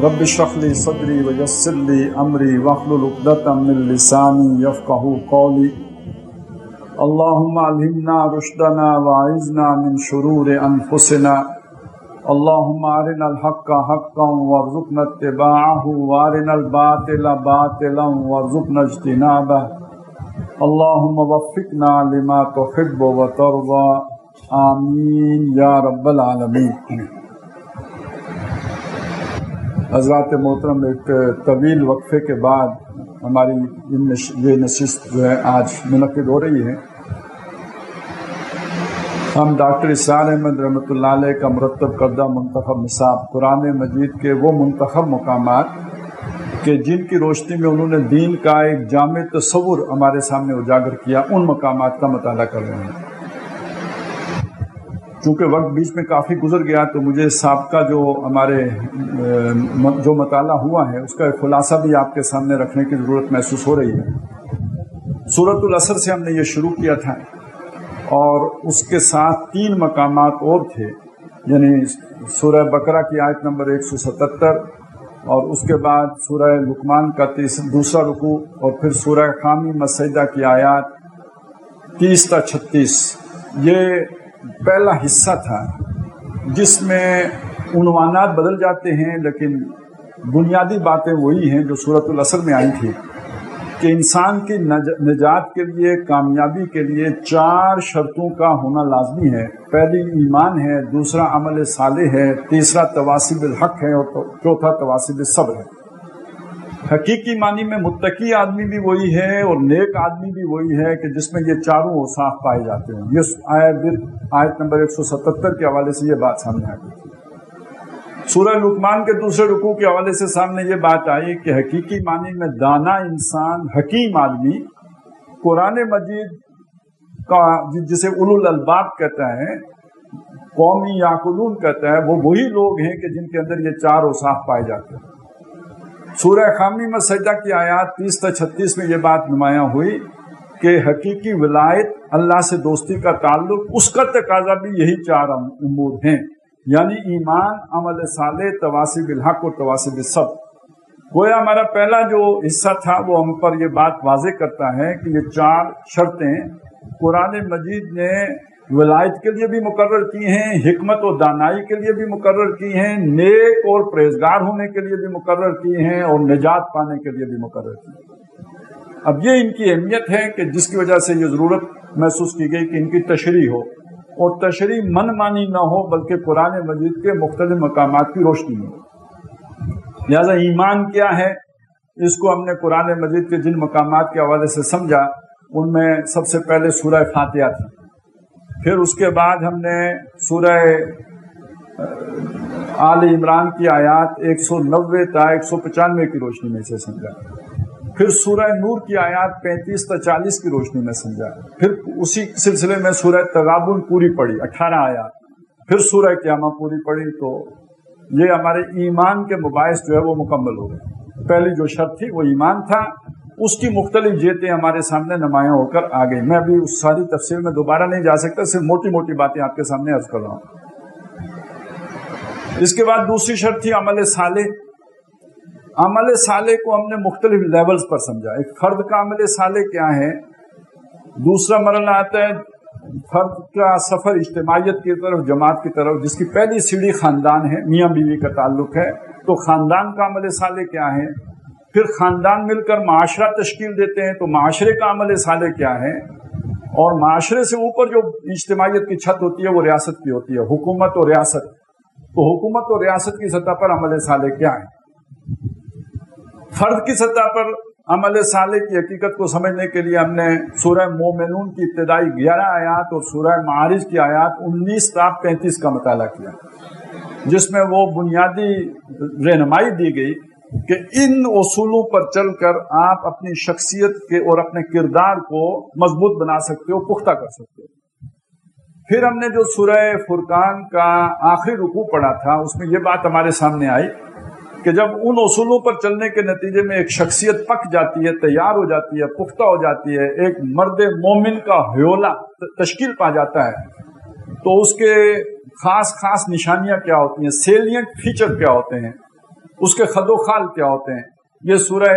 رب اشرح لی صدری ویسر لی امری واحلل عقدۃ من لسانی یفقہوا قولی اللہم الہمنا رشدنا واعذنا من شرور انفسنا اللہم ارنا الحق حقا وارزقنا اتباعہ وارنا الباطل باطلا وارزقنا اجتنابہ اللہم وفقنا لما تحب وترضى آمین یا رب العالمین۔ حضرات محترم، ایک طویل وقفے کے بعد ہماری یہ نشست جو ہے آج منعقد ہو رہی ہے۔ ہم ڈاکٹر اسرار احمد رحمۃ اللہ علیہ کا مرتب کردہ منتخب نصاب قرآن مجید کے وہ منتخب مقامات کہ جن کی روشنی میں انہوں نے دین کا ایک جامع تصور ہمارے سامنے اجاگر کیا، ان مقامات کا مطالعہ کر رہے ہیں۔ چونکہ وقت بیچ میں کافی گزر گیا تو مجھے سابقہ جو ہمارے جو مطالعہ ہوا ہے اس کا ایک خلاصہ بھی آپ کے سامنے رکھنے کی ضرورت محسوس ہو رہی ہے۔ سورۃ العصر سے ہم نے یہ شروع کیا تھا اور اس کے ساتھ 3 مقامات اور تھے، یعنی سورہ بقرہ کی آیت نمبر 177 اور اس کے بعد سورہ لقمان کا دوسرا رکوع اور پھر سورہ حامیم السجدہ کی آیات 30 تا 36۔ یہ پہلا حصہ تھا جس میں عنوانات بدل جاتے ہیں لیکن بنیادی باتیں وہی ہیں جو سورۃ العصر میں آئی تھی کہ انسان کی نجات کے لیے، کامیابی کے لیے 4 شرطوں کا ہونا لازمی ہے۔ پہلی ایمان ہے، دوسرا عمل صالح ہے، تیسرا تواصی بالحق ہے اور چوتھا تواصی بالصبر ہے۔ حقیقی معنی میں متقی آدمی بھی وہی ہے اور نیک آدمی بھی وہی ہے کہ جس میں یہ چاروں اوصاف پائے جاتے ہیں۔ یہ آیت نمبر 177 کے حوالے سے یہ بات سامنے آ گئی۔ سورہ لقمان کے دوسرے رکوع کے حوالے سے سامنے یہ بات آئی کہ حقیقی معنی میں دانا انسان، حکیم آدمی، قرآن مجید کا جسے اولو الالباب کہتا ہے، قومی یعقلون کہتا ہے، وہ وہی لوگ ہیں کہ جن کے اندر یہ 4 اوصاف پائے جاتے ہیں۔ سورہ حامیم السجدہ کی آیات 30 تا 36 میں یہ بات نمایاں ہوئی کہ حقیقی ولایت، اللہ سے دوستی کا تعلق، اس کا تقاضا بھی یہی 4 امور ہیں، یعنی ایمان، عمل صالح، تواصی بالحق اور تواصی بالصبر۔ گویا ہمارا پہلا جو حصہ تھا وہ ہم پر یہ بات واضح کرتا ہے کہ یہ 4 شرطیں قرآن مجید نے ولایت کے لیے بھی مقرر کی ہیں، حکمت و دانائی کے لیے بھی مقرر کی ہیں، نیک اور پرہیزگار ہونے کے لیے بھی مقرر کی ہیں اور نجات پانے کے لیے بھی مقرر کی ہیں۔ اب یہ ان کی اہمیت ہے کہ جس کی وجہ سے یہ ضرورت محسوس کی گئی کہ ان کی تشریح ہو، اور تشریح من مانی نہ ہو بلکہ قرآن مجید کے مختلف مقامات کی روشنی میں۔ لہذا ایمان کیا ہے، اس کو ہم نے قرآن مجید کے جن مقامات کے حوالے سے سمجھا ان میں سب سے پہلے سورہ فاتحہ تھی، پھر اس کے بعد ہم نے سورہ آل عمران کی آیات 190 تا 195 کی روشنی میں سے سمجھا، پھر سورہ نور کی آیات 35 تا 40 کی روشنی میں سمجھا، پھر اسی سلسلے میں سورہ تغابن پوری پڑھی 18 آیات، پھر سورہ قیامہ پوری پڑھی۔ تو یہ ہمارے ایمان کے مباحث جو ہے وہ مکمل ہو گئے۔ پہلی جو شرط تھی وہ ایمان تھا، اس کی مختلف جہتیں ہمارے سامنے نمایاں ہو کر آ گئی۔ میں ابھی اس ساری تفصیل میں دوبارہ نہیں جا سکتا، صرف موٹی موٹی باتیں آپ کے سامنے عرض کر رہا ہوں۔ اس کے بعد دوسری شرط تھی عمل صالح۔ عمل صالح کو ہم نے مختلف لیولز پر سمجھا۔ ایک فرد کا عمل صالح کیا ہے، دوسرا مرحلہ آتا ہے فرد کا سفر اجتماعیت کی طرف، جماعت کی طرف، جس کی پہلی سیڑھی خاندان ہے، میاں بیوی کا تعلق ہے، تو خاندان کا عمل صالح کیا ہے، پھر خاندان مل کر معاشرہ تشکیل دیتے ہیں تو معاشرے کا عمل صالح کیا ہے، اور معاشرے سے اوپر جو اجتماعیت کی چھت ہوتی ہے وہ ریاست کی ہوتی ہے، حکومت اور ریاست۔ تو حکومت اور ریاست کی سطح پر عمل صالح کیا ہے۔ فرد کی سطح پر عمل صالح کی حقیقت کو سمجھنے کے لیے ہم نے سورہ مومنون کی ابتدائی 11 آیات اور سورہ معارج کی آیات 19 تا 35 کا مطالعہ کیا، جس میں وہ بنیادی رہنمائی دی گئی کہ ان اصولوں پر چل کر آپ اپنی شخصیت کے اور اپنے کردار کو مضبوط بنا سکتے ہو، پختہ کر سکتے ہو۔ پھر ہم نے جو سورہ فرقان کا آخری رکوع پڑھا تھا اس میں یہ بات ہمارے سامنے آئی کہ جب ان اصولوں پر چلنے کے نتیجے میں ایک شخصیت پک جاتی ہے، تیار ہو جاتی ہے، پختہ ہو جاتی ہے، ایک مرد مومن کا ہیولا تشکیل پا جاتا ہے، تو اس کے خاص نشانیاں کیا ہوتی ہیں، سیلینٹ فیچر کیا ہوتے ہیں، اس کے خد و خال کیا ہوتے ہیں. یہ سورہ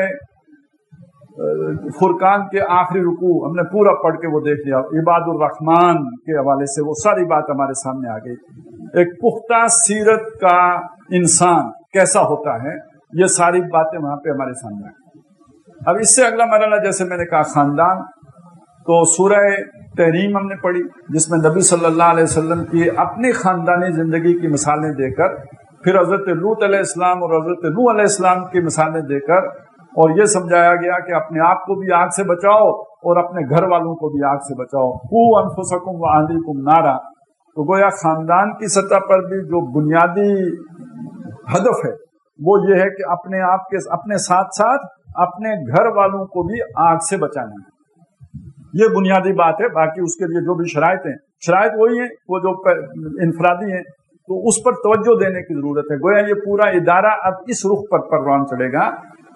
فرقان کے آخری رکوع ہم نے پورا پڑھ کے وہ دیکھ لیا. عباد الرحمن کے حوالے سے وہ ساری بات ہمارے سامنے آ گئی. ایک پختہ سیرت کا انسان کیسا ہوتا ہے، یہ ساری باتیں وہاں پہ ہمارے سامنے آ گئی. اب اس سے اگلا مرحلہ جیسے میں نے کہا خاندان. تو سورہ تحریم ہم نے پڑھی جس میں نبی صلی اللہ علیہ وسلم کی اپنی خاندانی زندگی کی مثالیں دے کر، پھر حضرت لوط علیہ السلام اور حضرت نوح علیہ السلام کی مثالیں دے کر، اور یہ سمجھایا گیا کہ اپنے آپ کو بھی آگ سے بچاؤ اور اپنے گھر والوں کو بھی آگ سے بچاؤ. قوا انفسکم واہلیکم نارا. تو گویا خاندان کی سطح پر بھی جو بنیادی ہدف ہے وہ یہ ہے کہ اپنے آپ کے اپنے ساتھ ساتھ اپنے گھر والوں کو بھی آگ سے بچانا ہے. یہ بنیادی بات ہے. باقی اس کے لیے جو بھی شرائط ہیں، شرائط وہی ہیں وہ جو انفرادی ہیں، تو اس پر توجہ دینے کی ضرورت ہے. گویا یہ پورا ادارہ اب اس رخ پر پروان چڑھے گا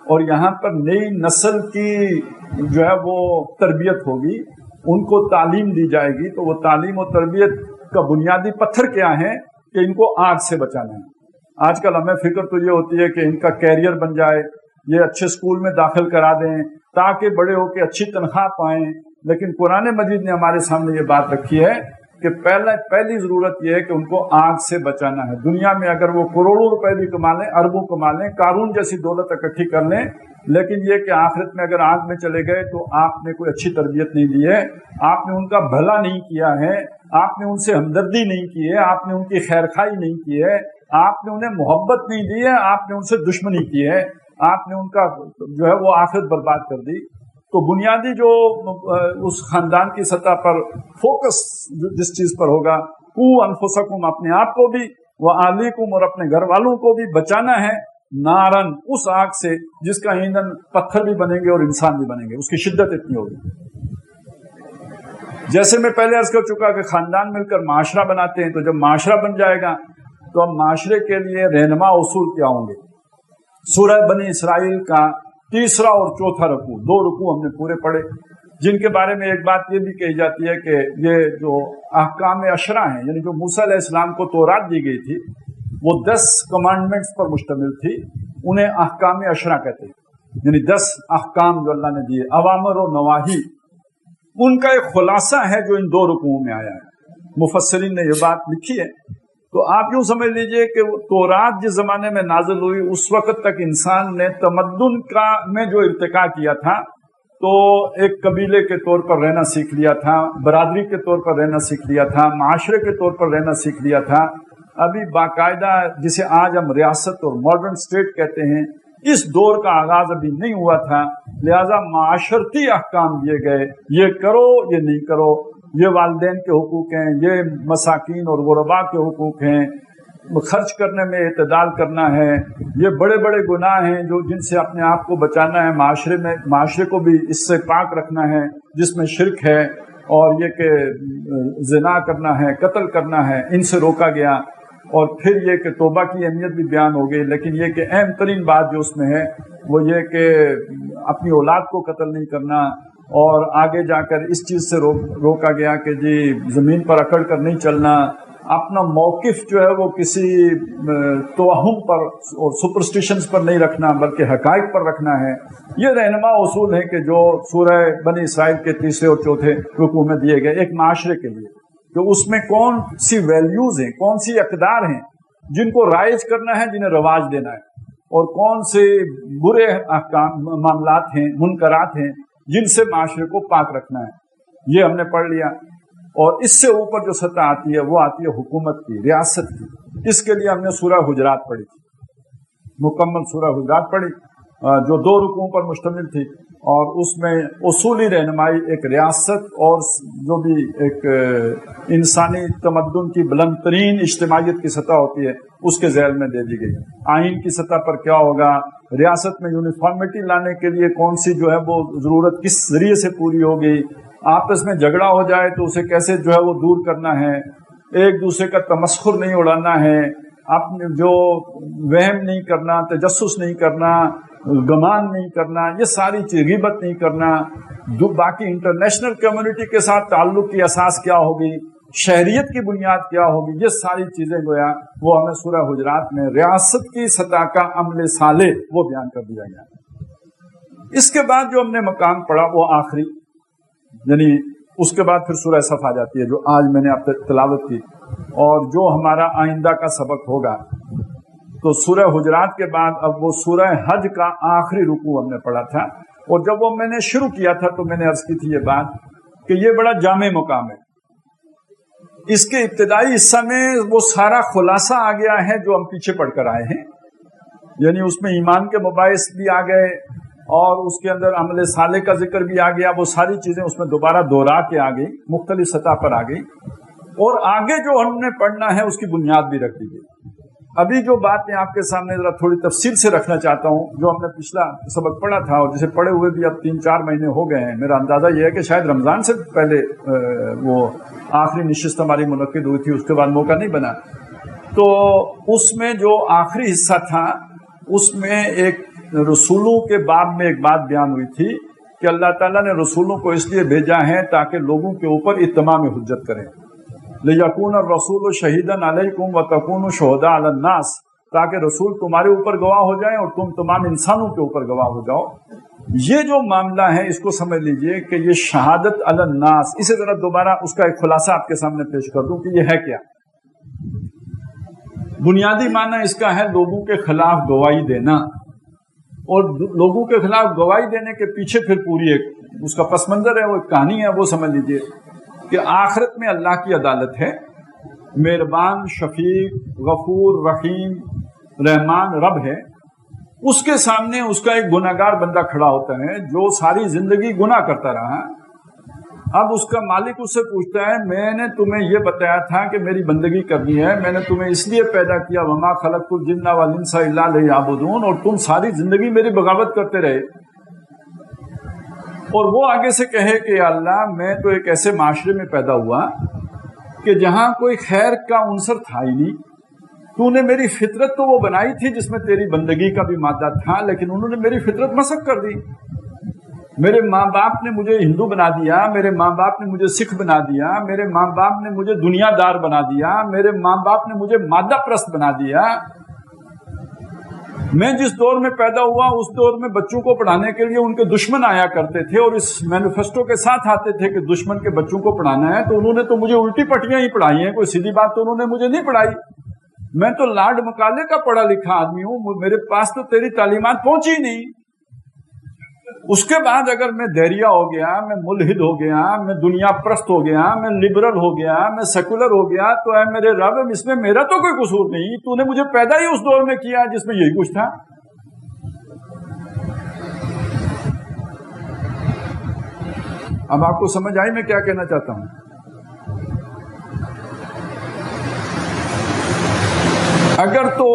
اور یہاں پر نئی نسل کی جو ہے وہ تربیت ہوگی، ان کو تعلیم دی جائے گی. تو وہ تعلیم و تربیت کا بنیادی پتھر کیا ہے کہ ان کو آگ سے بچانا ہے. آج کل ہمیں فکر تو یہ ہوتی ہے کہ ان کا کیریئر بن جائے، یہ اچھے اسکول میں داخل کرا دیں تاکہ بڑے ہو کے اچھی تنخواہ پائیں. لیکن قرآن مجید نے ہمارے سامنے یہ بات رکھی ہے کہ پہلی ضرورت یہ ہے کہ ان کو آگ سے بچانا ہے. دنیا میں اگر وہ کروڑوں روپے بھی کما لیں، اربوں کما لیں، قارون جیسی دولت اکٹھی کر لیں، لیکن یہ کہ آخرت میں اگر آگ میں چلے گئے تو آپ نے کوئی اچھی تربیت نہیں دی ہے، آپ نے ان کا بھلا نہیں کیا ہے، آپ نے ان سے ہمدردی نہیں کی ہے، آپ نے ان کی خیرخواہی نہیں کی ہے، آپ نے انہیں محبت نہیں دی ہے، آپ نے ان سے دشمنی کی ہے، آپ نے ان کا جو ہے وہ آخرت برباد کر دی. تو بنیادی جو اس خاندان کی سطح پر فوکس جس چیز پر ہوگا، قوا انفسکم، اپنے آپ کو بھی، واہلیکم، اور اپنے گھر والوں کو بھی بچانا ہے، نارن، اس آگ سے جس کا ایندھن پتھر بھی بنیں گے اور انسان بھی بنیں گے. اس کی شدت اتنی ہوگی. جیسے میں پہلے عرض کر چکا کہ خاندان مل کر معاشرہ بناتے ہیں، تو جب معاشرہ بن جائے گا تو اب معاشرے کے لیے رہنما اصول کیا ہوں گے. سورہ بنی اسرائیل کا تیسرا اور چوتھا رکوع، 2 رکوع ہم نے پورے پڑھے، جن کے بارے میں ایک بات یہ بھی کہی جاتی ہے کہ یہ جو احکام عشرہ ہیں، یعنی جو موسیٰ علیہ السلام کو تورات دی گئی تھی، وہ 10 کمانڈمنٹس پر مشتمل تھی. انہیں احکام عشرہ کہتے ہیں، یعنی 10 احکام جو اللہ نے دیے، اوامر و نواہی. ان کا ایک خلاصہ ہے جو ان 2 رکوعوں میں آیا ہے. مفسرین نے یہ بات لکھی ہے. تو آپ یوں سمجھ لیجئے کہ تورات جس زمانے میں نازل ہوئی، اس وقت تک انسان نے تمدن میں جو ارتقا کیا تھا، تو ایک قبیلے کے طور پر رہنا سیکھ لیا تھا، برادری کے طور پر رہنا سیکھ لیا تھا، معاشرے کے طور پر رہنا سیکھ لیا تھا. ابھی باقاعدہ جسے آج ہم ریاست اور ماڈرن اسٹیٹ کہتے ہیں، اس دور کا آغاز ابھی نہیں ہوا تھا. لہذا معاشرتی احکام دیے گئے، یہ کرو، یہ نہیں کرو، یہ والدین کے حقوق ہیں، یہ مساکین اور غرباء کے حقوق ہیں، خرچ کرنے میں اعتدال کرنا ہے، یہ بڑے بڑے گناہ ہیں جو جن سے اپنے آپ کو بچانا ہے، معاشرے کو بھی اس سے پاک رکھنا ہے، جس میں شرک ہے، اور یہ کہ زنا کرنا ہے، قتل کرنا ہے، ان سے روکا گیا. اور پھر یہ کہ توبہ کی اہمیت بھی بیان ہو گئی. لیکن یہ کہ اہم ترین بات جو اس میں ہے وہ یہ کہ اپنی اولاد کو قتل نہیں کرنا، اور آگے جا کر اس چیز سے روکا گیا کہ جی زمین پر اکڑ کر نہیں چلنا، اپنا موقف جو ہے وہ کسی توہم پر اور سپرسٹیشنز پر نہیں رکھنا بلکہ حقائق پر رکھنا ہے. یہ رہنما اصول ہیں کہ جو سورہ بنی اسرائیل کے تیسرے اور چوتھے رکوع میں دیے گئے ایک معاشرے کے لیے، کہ اس میں کون سی ویلیوز ہیں، کون سی اقدار ہیں جن کو رائج کرنا ہے، جنہیں رواج دینا ہے، اور کون سے برے احکام معاملات ہیں، منکرات ہیں جن سے معاشرے کو پاک رکھنا ہے. یہ ہم نے پڑھ لیا. اور اس سے اوپر جو سطح آتی ہے وہ آتی ہے حکومت کی، ریاست کی. اس کے لیے ہم نے سورہ حجرات پڑھی تھی، مکمل سورہ حجرات پڑھی جو 2 رکوعوں پر مشتمل تھی، اور اس میں اصولی رہنمائی ایک ریاست اور جو بھی ایک انسانی تمدن کی بلند ترین اجتماعیت کی سطح ہوتی ہے اس کے ذیل میں دے دی گئی. آئین کی سطح پر کیا ہوگا، ریاست میں یونیفارمٹی لانے کے لیے کون سی جو ہے وہ ضرورت کس ذریعے سے پوری ہوگی، آپس میں جھگڑا ہو جائے تو اسے کیسے جو ہے وہ دور کرنا ہے، ایک دوسرے کا تمسخر نہیں اڑانا ہے، اپنے جو وہم نہیں کرنا، تجسس نہیں کرنا، گمان نہیں کرنا، یہ ساری چیز، غیبت نہیں کرنا. باقی انٹرنیشنل کمیونٹی کے ساتھ تعلق کی اساس کیا ہوگی، شہریت کی بنیاد کیا ہوگی، یہ ساری چیزیں گویا وہ ہمیں سورہ حجرات میں ریاست کی سطح کا عمل صالح وہ بیان کر دیا گیا۔ اس کے بعد جو ہم نے مقام پڑھا وہ آخری، یعنی اس کے بعد پھر سورہ صف آ جاتی ہے جو آج میں نے آپ تلاوت کی، اور جو ہمارا آئندہ کا سبق ہوگا تو سورہ حجرات کے بعد اب وہ سورہ حج کا آخری رکوع ہم نے پڑھا تھا، اور جب وہ میں نے شروع کیا تھا تو میں نے عرض کی تھی یہ بات کہ یہ بڑا جامع مقام ہے۔ اس کے ابتدائی حصہ میں وہ سارا خلاصہ آ گیا ہے جو ہم پیچھے پڑھ کر آئے ہیں، یعنی اس میں ایمان کے مباحث بھی آ گئے اور اس کے اندر عمل صالح کا ذکر بھی آ گیا، وہ ساری چیزیں اس میں دوبارہ دوہرا کے آ گئی، مختلف سطح پر آ گئی، اور آگے جو ہم نے پڑھنا ہے اس کی بنیاد بھی رکھ دی گئی۔ ابھی جو بات میں آپ کے سامنے ذرا تھوڑی تفصیل سے رکھنا چاہتا ہوں، جو ہم نے پچھلا سبق پڑھا تھا اور جسے پڑھے ہوئے بھی اب 3-4 مہینے ہو گئے ہیں، میرا اندازہ یہ ہے کہ شاید رمضان سے پہلے وہ آخری نشست ہماری منعقد ہوئی تھی، اس کے بعد موقع نہیں بنا، تو اس میں جو آخری حصہ تھا اس میں ایک رسولوں کے باب میں ایک بات بیان ہوئی تھی کہ اللہ تعالیٰ نے رسولوں کو اس لیے بھیجا ہے تاکہ لوگوں کے اوپر اتمام حجت کریں، لِيَكُونَ الرَّسُولُ شَهِيدًا عَلَيْكُمْ وَتَكُونُوا شُهَدَاءَ عَلَى النَّاسِ، تاکہ رسول تمہارے اوپر گواہ ہو جائیں اور تم تمام انسانوں کے اوپر گواہ ہو جاؤ۔ یہ جو معاملہ ہے اس کو سمجھ لیجئے کہ یہ شہادت علی الناس، اسے ذرا دوبارہ اس کا ایک خلاصہ آپ کے سامنے پیش کر دوں کہ یہ ہے کیا۔ بنیادی معنی اس کا ہے لوگوں کے خلاف گواہی دینا، اور لوگوں کے خلاف گواہی دینے کے پیچھے پھر پوری ایک اس کا پس منظر ہے، وہ ایک کہانی ہے، وہ سمجھ لیجئے کہ آخرت میں اللہ کی عدالت ہے، مہربان، شفیق، غفور، رحیم، رحمان رب ہے، اس کے سامنے اس کا ایک گناہگار بندہ کھڑا ہوتا ہے جو ساری زندگی گناہ کرتا رہا۔ اب اس کا مالک اس سے پوچھتا ہے میں نے تمہیں یہ بتایا تھا کہ میری بندگی کرنی ہے، میں نے تمہیں اس لیے پیدا کیا وما خلقت الجن والانس الا لیعبدون، اور تم ساری زندگی میری بغاوت کرتے رہے۔ اور وہ آگے سے کہے کہ اللہ میں تو ایک ایسے معاشرے میں پیدا ہوا کہ جہاں کوئی خیر کا عنصر تھا ہی نہیں، تو نے میری فطرت تو وہ بنائی تھی جس میں تیری بندگی کا بھی مادہ تھا، لیکن انہوں نے میری فطرت مسخ کر دی۔ میرے ماں باپ نے مجھے ہندو بنا دیا، میرے ماں باپ نے مجھے سکھ بنا دیا، میرے ماں باپ نے مجھے دنیا دار بنا دیا، میرے ماں باپ نے مجھے مادہ پرست بنا دیا۔ میں جس دور میں پیدا ہوا اس دور میں بچوں کو پڑھانے کے لیے ان کے دشمن آیا کرتے تھے اور اس مینیفیسٹو کے ساتھ آتے تھے کہ دشمن کے بچوں کو پڑھانا ہے، تو انہوں نے تو مجھے الٹی پٹیاں ہی پڑھائی ہیں، کوئی سیدھی بات تو انہوں نے مجھے نہیں پڑھائی۔ میں تو لارڈ مکالے کا پڑھا لکھا آدمی ہوں، میرے پاس تو تیری تعلیمات پہنچی ہی نہیں۔ اس کے بعد اگر میں دہریہ ہو گیا، میں ملحد ہو گیا، میں دنیا پرست ہو گیا، میں لبرل ہو گیا، میں سیکولر ہو گیا، تو اے میرے رب اس میں میرا تو کوئی قصور نہیں، تو نے مجھے پیدا ہی اس دور میں کیا جس میں یہی کچھ تھا۔ اب آپ کو سمجھ آئی میں کیا کہنا چاہتا ہوں؟ اگر تو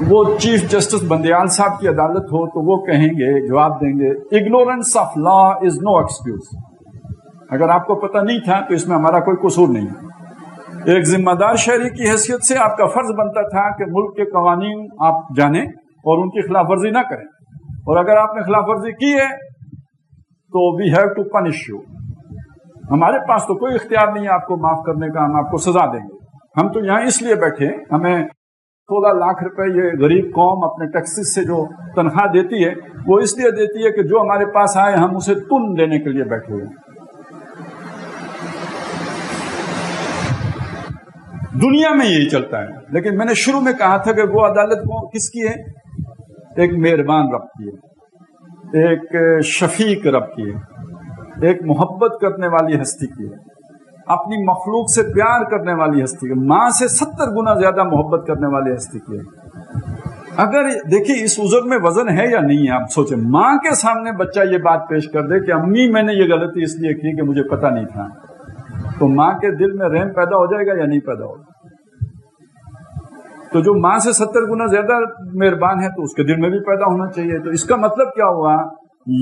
وہ چیف جسٹس بندیال صاحب کی عدالت ہو تو وہ کہیں گے، جواب دیں گے، ignorance of law is no excuse. اگر آپ کو پتہ نہیں تھا تو اس میں ہمارا کوئی قصور نہیں ہے۔ ایک ذمہ دار شہری کی حیثیت سے آپ کا فرض بنتا تھا کہ ملک کے قوانین آپ جانیں اور ان کی خلاف ورزی نہ کریں، اور اگر آپ نے خلاف ورزی کی ہے تو we have to punish you. ہمارے پاس تو کوئی اختیار نہیں ہے آپ کو معاف کرنے کا، ہم آپ کو سزا دیں گے۔ ہم تو یہاں اس لیے بیٹھے، ہمیں 16 لاکھ روپے یہ غریب قوم اپنے ٹیکسز سے جو تنخواہ دیتی ہے وہ اس لیے دیتی ہے کہ جو ہمارے پاس آئے ہم اسے تن دینے کے لیے بیٹھے ہوئے ہیں۔ دنیا میں یہی چلتا ہے، لیکن میں نے شروع میں کہا تھا کہ وہ عدالت کس کی ہے؟ ایک مہربان رب کی ہے، ایک شفیق رب کی ہے، ایک محبت کرنے والی ہستی کی ہے، اپنی مخلوق سے پیار کرنے والی ہستی کی، ماں سے 70 گنا زیادہ محبت کرنے والی ہستی کی ہے۔ اگر دیکھیے اس عذر میں وزن ہے یا نہیں ہے، آپ سوچیں، ماں کے سامنے بچہ یہ بات پیش کر دے کہ امی میں نے یہ غلطی اس لیے کی کہ مجھے پتہ نہیں تھا، تو ماں کے دل میں رحم پیدا ہو جائے گا یا نہیں پیدا ہوگا؟ تو جو ماں سے 70 گنا زیادہ مہربان ہے تو اس کے دل میں بھی پیدا ہونا چاہیے۔ تو اس کا مطلب کیا ہوا؟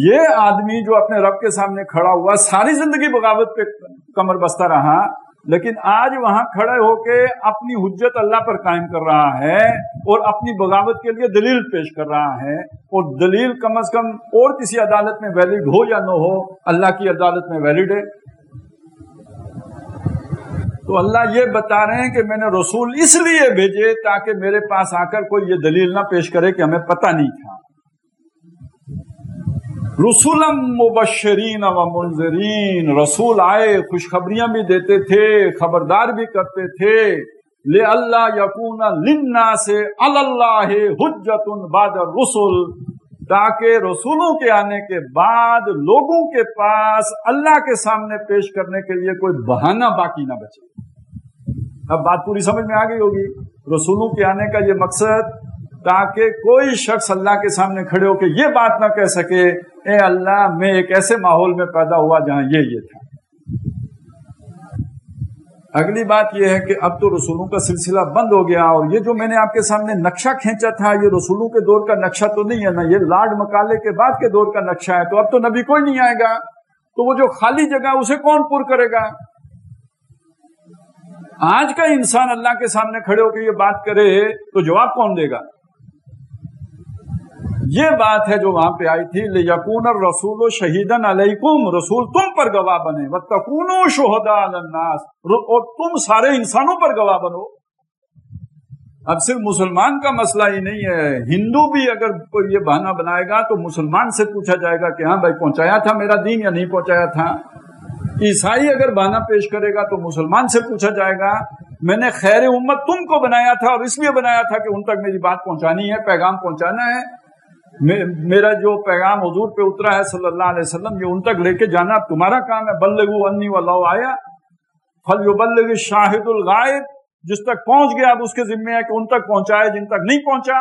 یہ آدمی جو اپنے رب کے سامنے کھڑا ہوا ساری زندگی بغاوت پہ کمر بستہ رہا، لیکن آج وہاں کھڑے ہو کے اپنی حجت اللہ پر قائم کر رہا ہے اور اپنی بغاوت کے لیے دلیل پیش کر رہا ہے، اور دلیل کم از کم اور کسی عدالت میں ویلڈ ہو یا نہ ہو، اللہ کی عدالت میں ویلڈ ہے۔ تو اللہ یہ بتا رہے ہیں کہ میں نے رسول اس لیے بھیجے تاکہ میرے پاس آ کر کوئی یہ دلیل نہ پیش کرے کہ ہمیں پتہ نہیں تھا. رسولا مبشرین و منذرین، رسول آئے خوشخبریاں بھی دیتے تھے، خبردار بھی کرتے تھے. لئلا یکون للناس علی اللہ حجۃ بعد الرسل، تاکہ رسولوں کے آنے کے بعد لوگوں کے پاس اللہ کے سامنے پیش کرنے کے لیے کوئی بہانہ باقی نہ بچے. اب بات پوری سمجھ میں آ گئی ہوگی. رسولوں کے آنے کا یہ مقصد تاکہ کوئی شخص اللہ کے سامنے کھڑے ہو کے یہ بات نہ کہہ سکے اے اللہ میں ایک ایسے ماحول میں پیدا ہوا جہاں یہ تھا. اگلی بات یہ ہے کہ اب تو رسولوں کا سلسلہ بند ہو گیا، اور یہ جو میں نے آپ کے سامنے نقشہ کھینچا تھا یہ رسولوں کے دور کا نقشہ تو نہیں ہے نا، یہ لارڈ مکالے کے بعد کے دور کا نقشہ ہے. تو اب تو نبی کوئی نہیں آئے گا، تو وہ جو خالی جگہ اسے کون پر کرے گا؟ آج کا انسان اللہ کے سامنے کھڑے ہو کے یہ بات کرے تو جواب کون دے گا؟ یہ بات ہے جو وہاں پہ آئی تھی لِيَكُونَ الرَّسُولُ شَهِيدًا عَلَيْكُمْ، رسول تم پر گواہ بنے، وَتَكُونُوا شُهَدَاءَ عَلَى النَّاسِ، اور تم سارے انسانوں پر گواہ بنو. اب صرف مسلمان کا مسئلہ ہی نہیں ہے، ہندو بھی اگر کوئی یہ بہانہ بنائے گا تو مسلمان سے پوچھا جائے گا کہ ہاں بھائی پہنچایا تھا میرا دین یا نہیں پہنچایا تھا. عیسائی اگر بہانہ پیش کرے گا تو مسلمان سے پوچھا جائے گا میں نے خیر امت تم کو بنایا تھا اور اس لیے بنایا تھا کہ ان تک میری بات پہنچانی ہے، پیغام پہنچانا ہے. میرا جو پیغام حضور پہ اترا ہے صلی اللہ علیہ وسلم یہ ان تک لے کے جانا تمہارا کام ہے. بلغوا انی ولو آیا فلیبلغ الشاہد الغائب، جس تک پہنچ گیا اب اس کے ذمہ ہے کہ ان تک پہنچائے، جن تک نہیں پہنچا.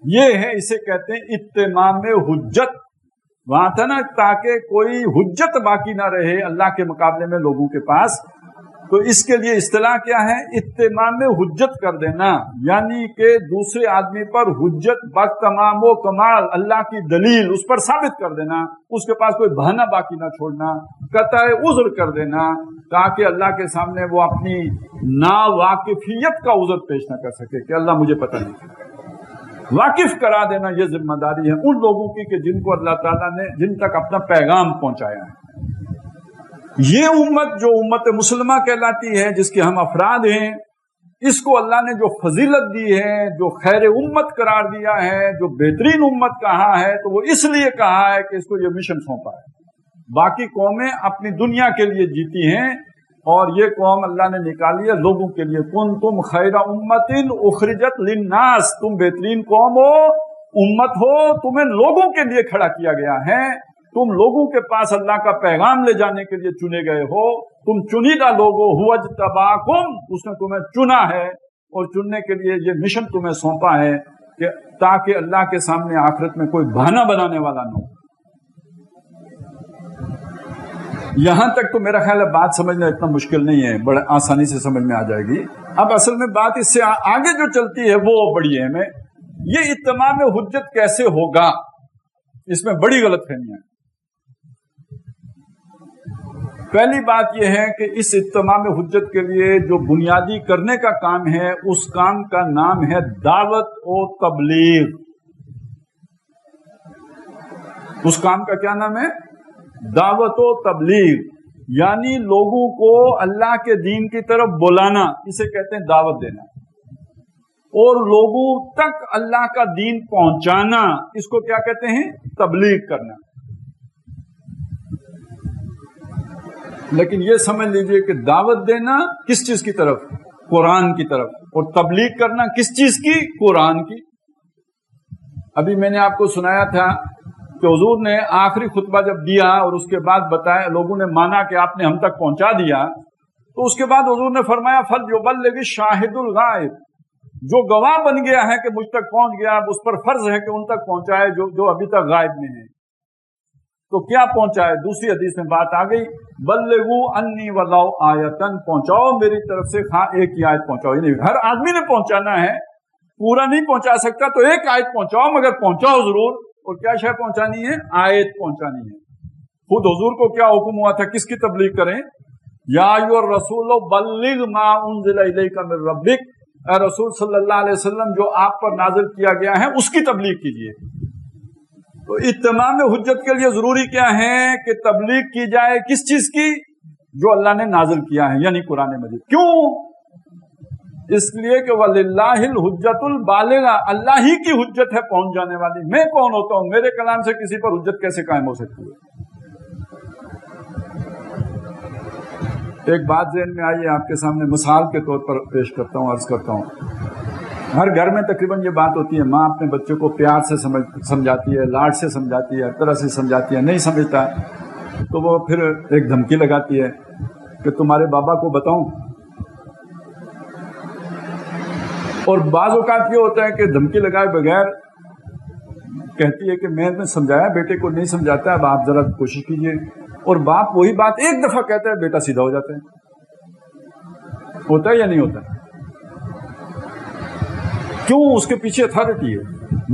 یہ ہے، اسے کہتے ہیں اتمام حجت. وہاں تھا نا تاکہ کوئی حجت باقی نہ رہے اللہ کے مقابلے میں لوگوں کے پاس، تو اس کے لیے اصطلاح کیا ہے؟ اتمام حجت کر دینا، یعنی کہ دوسرے آدمی پر حجت تمام و کمال اللہ کی دلیل اس پر ثابت کر دینا، اس کے پاس کوئی بہانہ باقی نہ چھوڑنا، قطع عذر کر دینا، تاکہ اللہ کے سامنے وہ اپنی ناواقفیت کا عذر پیش نہ کر سکے کہ اللہ مجھے پتہ نہیں. واقف کرا دینا یہ ذمہ داری ہے ان لوگوں کی کہ جن کو اللہ تعالیٰ نے جن تک اپنا پیغام پہنچایا ہے. یہ امت جو امت مسلمہ کہلاتی ہے، جس کے ہم افراد ہیں، اس کو اللہ نے جو فضیلت دی ہے، جو خیر امت قرار دیا ہے، جو بہترین امت کہا ہے، تو وہ اس لیے کہا ہے کہ اس کو یہ مشن سونپا ہے. باقی قومیں اپنی دنیا کے لیے جیتی ہیں اور یہ قوم اللہ نے نکالی ہے لوگوں کے لیے. کنتم خیر امت اخرجت للناس، تم بہترین قوم ہو، امت ہو، تمہیں لوگوں کے لیے کھڑا کیا گیا ہے. تم لوگوں کے پاس اللہ کا پیغام لے جانے کے لیے چنے گئے ہو، تم چنیدہ لوگ ہو. هو اجتباکم، اس نے تمہیں چنا ہے اور چننے کے لیے یہ مشن تمہیں سونپا ہے کہ تاکہ اللہ کے سامنے آخرت میں کوئی بہانہ بنانے والا نہ ہو. یہاں تک تو میرا خیال ہے بات سمجھنا اتنا مشکل نہیں ہے، بڑے آسانی سے سمجھ میں آ جائے گی. اب اصل میں بات اس سے آگے جو چلتی ہے وہ بڑی ہے. میں یہ اتمام حجت کیسے ہوگا، اس میں بڑی غلط فہمیاں ہیں. پہلی بات یہ ہے کہ اس اتمام حجت کے لیے جو بنیادی کرنے کا کام ہے اس کام کا نام ہے دعوت و تبلیغ. اس کام کا کیا نام ہے؟ دعوت و تبلیغ، یعنی لوگوں کو اللہ کے دین کی طرف بلانا، اسے کہتے ہیں دعوت دینا، اور لوگوں تک اللہ کا دین پہنچانا، اس کو کیا کہتے ہیں؟ تبلیغ کرنا. لیکن یہ سمجھ لیجئے کہ دعوت دینا کس چیز کی طرف؟ قرآن کی طرف. اور تبلیغ کرنا کس چیز کی؟ قرآن کی. ابھی میں نے آپ کو سنایا تھا کہ حضور نے آخری خطبہ جب دیا اور اس کے بعد بتایا، لوگوں نے مانا کہ آپ نے ہم تک پہنچا دیا، تو اس کے بعد حضور نے فرمایا فَلْيُبَلِّغِ الشَّاهِدُ الْغَائِبُ، جو گواہ بن گیا ہے کہ مجھ تک پہنچ گیا، اب اس پر فرض ہے کہ ان تک پہنچائے جو ابھی تک غائب میں ہیں. تو کیا پہنچائے؟ دوسری حدیث میں بات آ گئی بلغوا انی ولو آیتن، پہنچاؤ میری طرف سے ہاں ایک ہی آیت پہنچاؤ. یعنی ہر آدمی نے پہنچانا ہے، پورا نہیں پہنچا سکتا تو ایک آیت پہنچاؤ، مگر پہنچاؤ ضرور. اور کیا شے پہنچانی ہے؟ آیت پہنچانی ہے. خود حضور کو کیا حکم ہوا تھا کس کی تبلیغ کریں؟ یا ایھا الرسول بلغ ما انزل الیک من ربک، اے رسول صلی اللہ علیہ وسلم جو آپ پر نازل کیا گیا ہے اس کی تبلیغ کیجیے. تو اتمام حجت کے لیے ضروری کیا ہے کہ تبلیغ کی جائے کس چیز کی؟ جو اللہ نے نازل کیا ہے یعنی قرآن مجید. کیوں؟ اس لیے کہ وَلِلَّهِ الْحُجَّةُ الْبَالِغَةُ، اللہ ہی کی حجت ہے پہنچ جانے والی. میں کون ہوتا ہوں؟ میرے کلام سے کسی پر حجت کیسے قائم ہو سکتی ہے؟ ایک بات ذہن میں آئی ہے، آپ کے سامنے مثال کے طور پر پیش کرتا ہوں، عرض کرتا ہوں. ہر گھر میں تقریباً یہ بات ہوتی ہے، ماں اپنے بچوں کو پیار سے سمجھاتی ہے، لاڈ سے سمجھاتی ہے، ہر طرح سے سمجھاتی ہے. نہیں سمجھتا تو وہ پھر ایک دھمکی لگاتی ہے کہ تمہارے بابا کو بتاؤں. اور بعض اوقات یہ ہوتا ہے کہ دھمکی لگائے بغیر کہتی ہے کہ میں نے سمجھایا، بیٹے کو نہیں سمجھاتا، اب آپ ذرا کوشش کیجیے. اور باپ وہی بات ایک دفعہ کہتا ہے، بیٹا سیدھا ہو جاتا ہے. ہوتا ہے یا نہیں ہوتا؟ کیوں؟ اس کے پیچھے اتھارٹی ہے.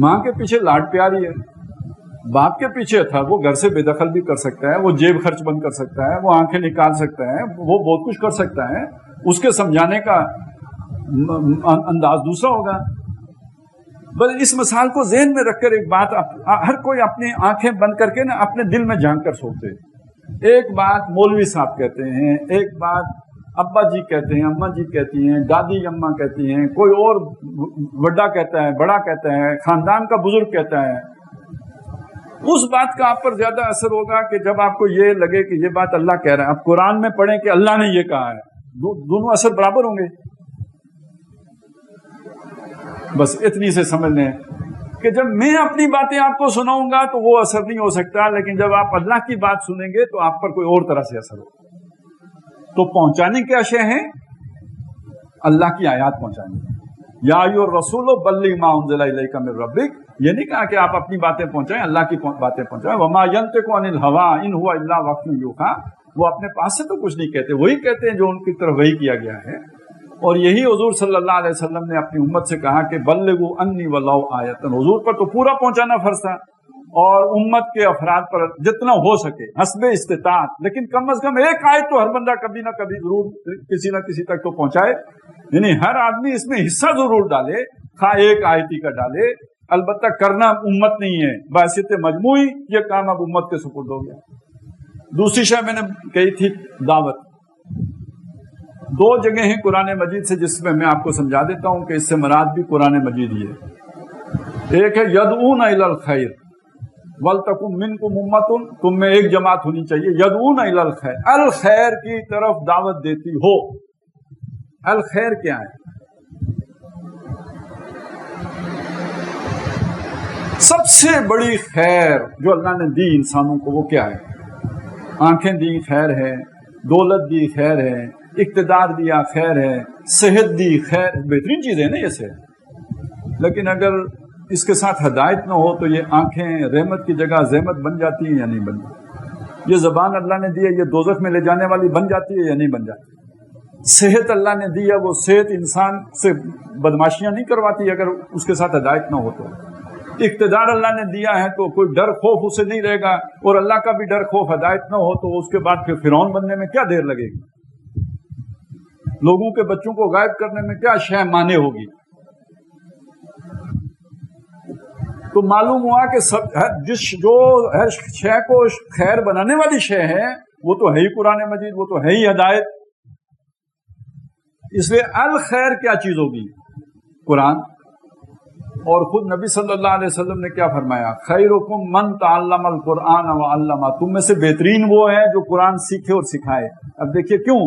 ماں کے پیچھے لاڈ پیاری ہے، باپ کے پیچھے تھا. وہ گھر سے بے دخل بھی کر سکتا ہے، وہ جیب خرچ بند کر سکتا ہے، وہ آنکھیں نکال سکتا ہے، وہ بہت کچھ کر سکتا ہے. اس کے سمجھانے کا انداز دوسرا ہوگا. بس اس مثال کو ذہن میں رکھ کر ایک بات ہر کوئی اپنی آنکھیں بند کر کے نا اپنے دل میں جھانک کر سوچتے. ایک بات مولوی صاحب کہتے ہیں، ایک بات ابا جی کہتے ہیں، اماں جی کہتی ہیں، دادی اماں کہتی ہیں، کوئی اور بڑا کہتا ہے، بڑا کہتا ہے، خاندان کا بزرگ کہتا ہے. اس بات کا آپ پر زیادہ اثر ہوگا کہ جب آپ کو یہ لگے کہ یہ بات اللہ کہہ رہا ہے. اب قرآن میں پڑھیں کہ اللہ نے یہ کہا ہے، دونوں اثر برابر ہوں گے. بس اتنی سے سمجھ لیں کہ جب میں اپنی باتیں آپ کو سناؤں گا تو وہ اثر نہیں ہو سکتا، لیکن جب آپ اللہ کی بات سنیں گے تو آپ پر کوئی اور طرح سے اثر ہوگا. تو پہنچانے کیا شے ہیں؟ اللہ کی آیات پہنچانی. یا ایھا الرسول بلغ ما انزل الیک من ربک. یہ نہیں کہا کہ آپ اپنی باتیں پہنچائیں، اللہ کی باتیں پہنچائیں. وما ینطق عن الهوى ان هو الا وحی یوحی. وہ اپنے پاس سے تو کچھ نہیں کہتے، وہی کہتے ہیں جو ان کی طرف وحی کیا گیا ہے. اور یہی حضور صلی اللہ علیہ وسلم نے اپنی امت سے کہا کہ بلغوا انی ولو آیۃ. حضور پر تو پورا پہنچانا فرض تھا، اور امت کے افراد پر جتنا ہو سکے حسب استطاعت، لیکن کم از کم ایک آیت تو ہر بندہ کبھی نہ کبھی ضرور کسی نہ کسی تک تو پہنچائے. یعنی ہر آدمی اس میں حصہ ضرور ڈالے، خواہ ایک آیتی کا ڈالے. البتہ کرنا امت نہیں ہے، بحیثیت مجموعی یہ کام اب امت کے سپرد ہو گیا. دوسری شے میں نے کہی تھی دعوت. دو جگہ ہیں قرآن مجید سے جس میں آپ کو سمجھا دیتا ہوں کہ اس سے مراد بھی قرآن مجید ہی ہے. ایک ہے یدعون الی الخیر ولتکن منکم امۃ، تم میں ایک جماعت ہونی چاہیے. یدعون الی الخیر، الخیر کی طرف دعوت دیتی ہو. الخیر کیا ہے؟ سب سے بڑی خیر جو اللہ نے دی انسانوں کو وہ کیا ہے؟ آنکھیں دی خیر ہے، دولت دی خیر ہے، اقتدار دیا خیر ہے، صحت دی خیر. بہترین چیز ہے نا یہ صحت. لیکن اگر اس کے ساتھ ہدایت نہ ہو تو یہ آنکھیں رحمت کی جگہ زحمت بن جاتی ہیں یا نہیں بن جاتی؟ یہ زبان اللہ نے دی ہے، یہ دوزخ میں لے جانے والی بن جاتی ہے یا نہیں بن جاتی؟ صحت اللہ نے دی ہے، وہ صحت انسان سے بدماشیاں نہیں کرواتی اگر اس کے ساتھ ہدایت نہ ہو تو. اقتدار اللہ نے دیا ہے تو کوئی ڈر خوف اسے نہیں رہے گا، اور اللہ کا بھی ڈر خوف ہدایت نہ ہو تو اس کے بعد پھر فرعون بننے میں کیا دیر لگے گی؟ لوگوں کے بچوں کو غائب کرنے میں کیا شے مانے ہوگی؟ تو معلوم ہوا کہ جو ہر شے کو خیر بنانے والی شے ہے وہ تو ہے ہی قرآن مجید، وہ تو ہے ہی ہدایت. اس لیے الخیر کیا چیز ہوگی؟ قرآن. اور خود نبی صلی اللہ علیہ وسلم نے کیا فرمایا؟ خیرکم من تعلم القرآن وعلمہ. تم میں سے بہترین وہ ہے جو قرآن سیکھے اور سکھائے. اب دیکھیے کیوں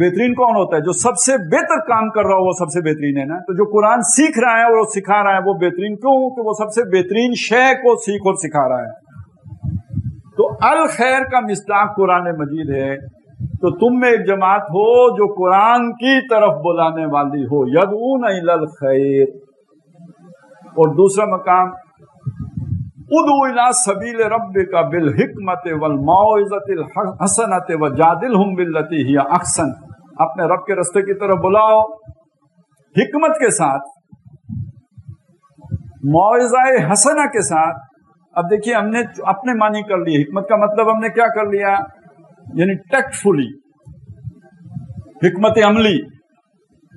بہترین کون ہوتا ہے؟ جو سب سے بہتر کام کر رہا ہو وہ سب سے بہترین ہے نا. تو جو قرآن سیکھ رہا ہے اور سکھا رہا ہے وہ بہترین کیوں؟ کہ وہ سب سے بہترین شے کو سیکھ اور سکھا رہا ہے. تو الخیر کا مصداق قرآن مجید ہے. تو تم میں ایک جماعت ہو جو قرآن کی طرف بلانے والی ہو. یدعون الی الخیر. اور دوسرا مقام ادعو الی سبیل ربک بالحکمت والموعظۃ الحسنۃ وجادلہم باللتی ہی احسن. اپنے رب کے راستے کی طرف بلاؤ حکمت کے ساتھ، موعظہ حسنہ کے ساتھ. اب دیکھیے ہم نے اپنے معنی کر لیے. حکمت کا مطلب ہم نے کیا کر لیا؟ یعنی ٹیکٹفلی، حکمت عملی.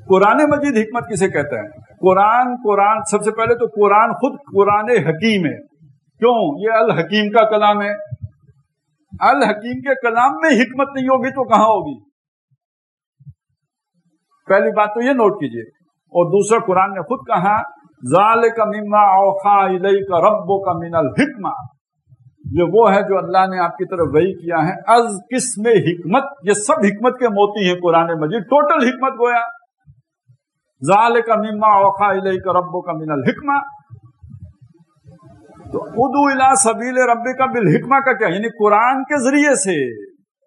قرآن مجید حکمت کسے کہتا ہے؟ قرآن سب سے پہلے تو قرآن خود قرآن حکیم ہے. کیوں؟ یہ الحکیم کا کلام ہے. الحکیم کے کلام میں حکمت نہیں ہوگی تو کہاں ہوگی؟ پہلی بات تو یہ نوٹ کیجئے. اور دوسرا قرآن نے خود کہا ذالک مما اوحی الیک ربک من الحکمہ، یہ وہ ہے جو اللہ نے آپ کی طرف وحی کیا ہے از قسم حکمت. یہ سب حکمت کے موتی ہیں قرآن مجید، ٹوٹل حکمت گویا. ذالک مما اوحی الیک ربک من الحکمہ. تو ادعو الی سبیل ربک بالحکمہ کا کیا؟ یعنی قرآن کے ذریعے سے،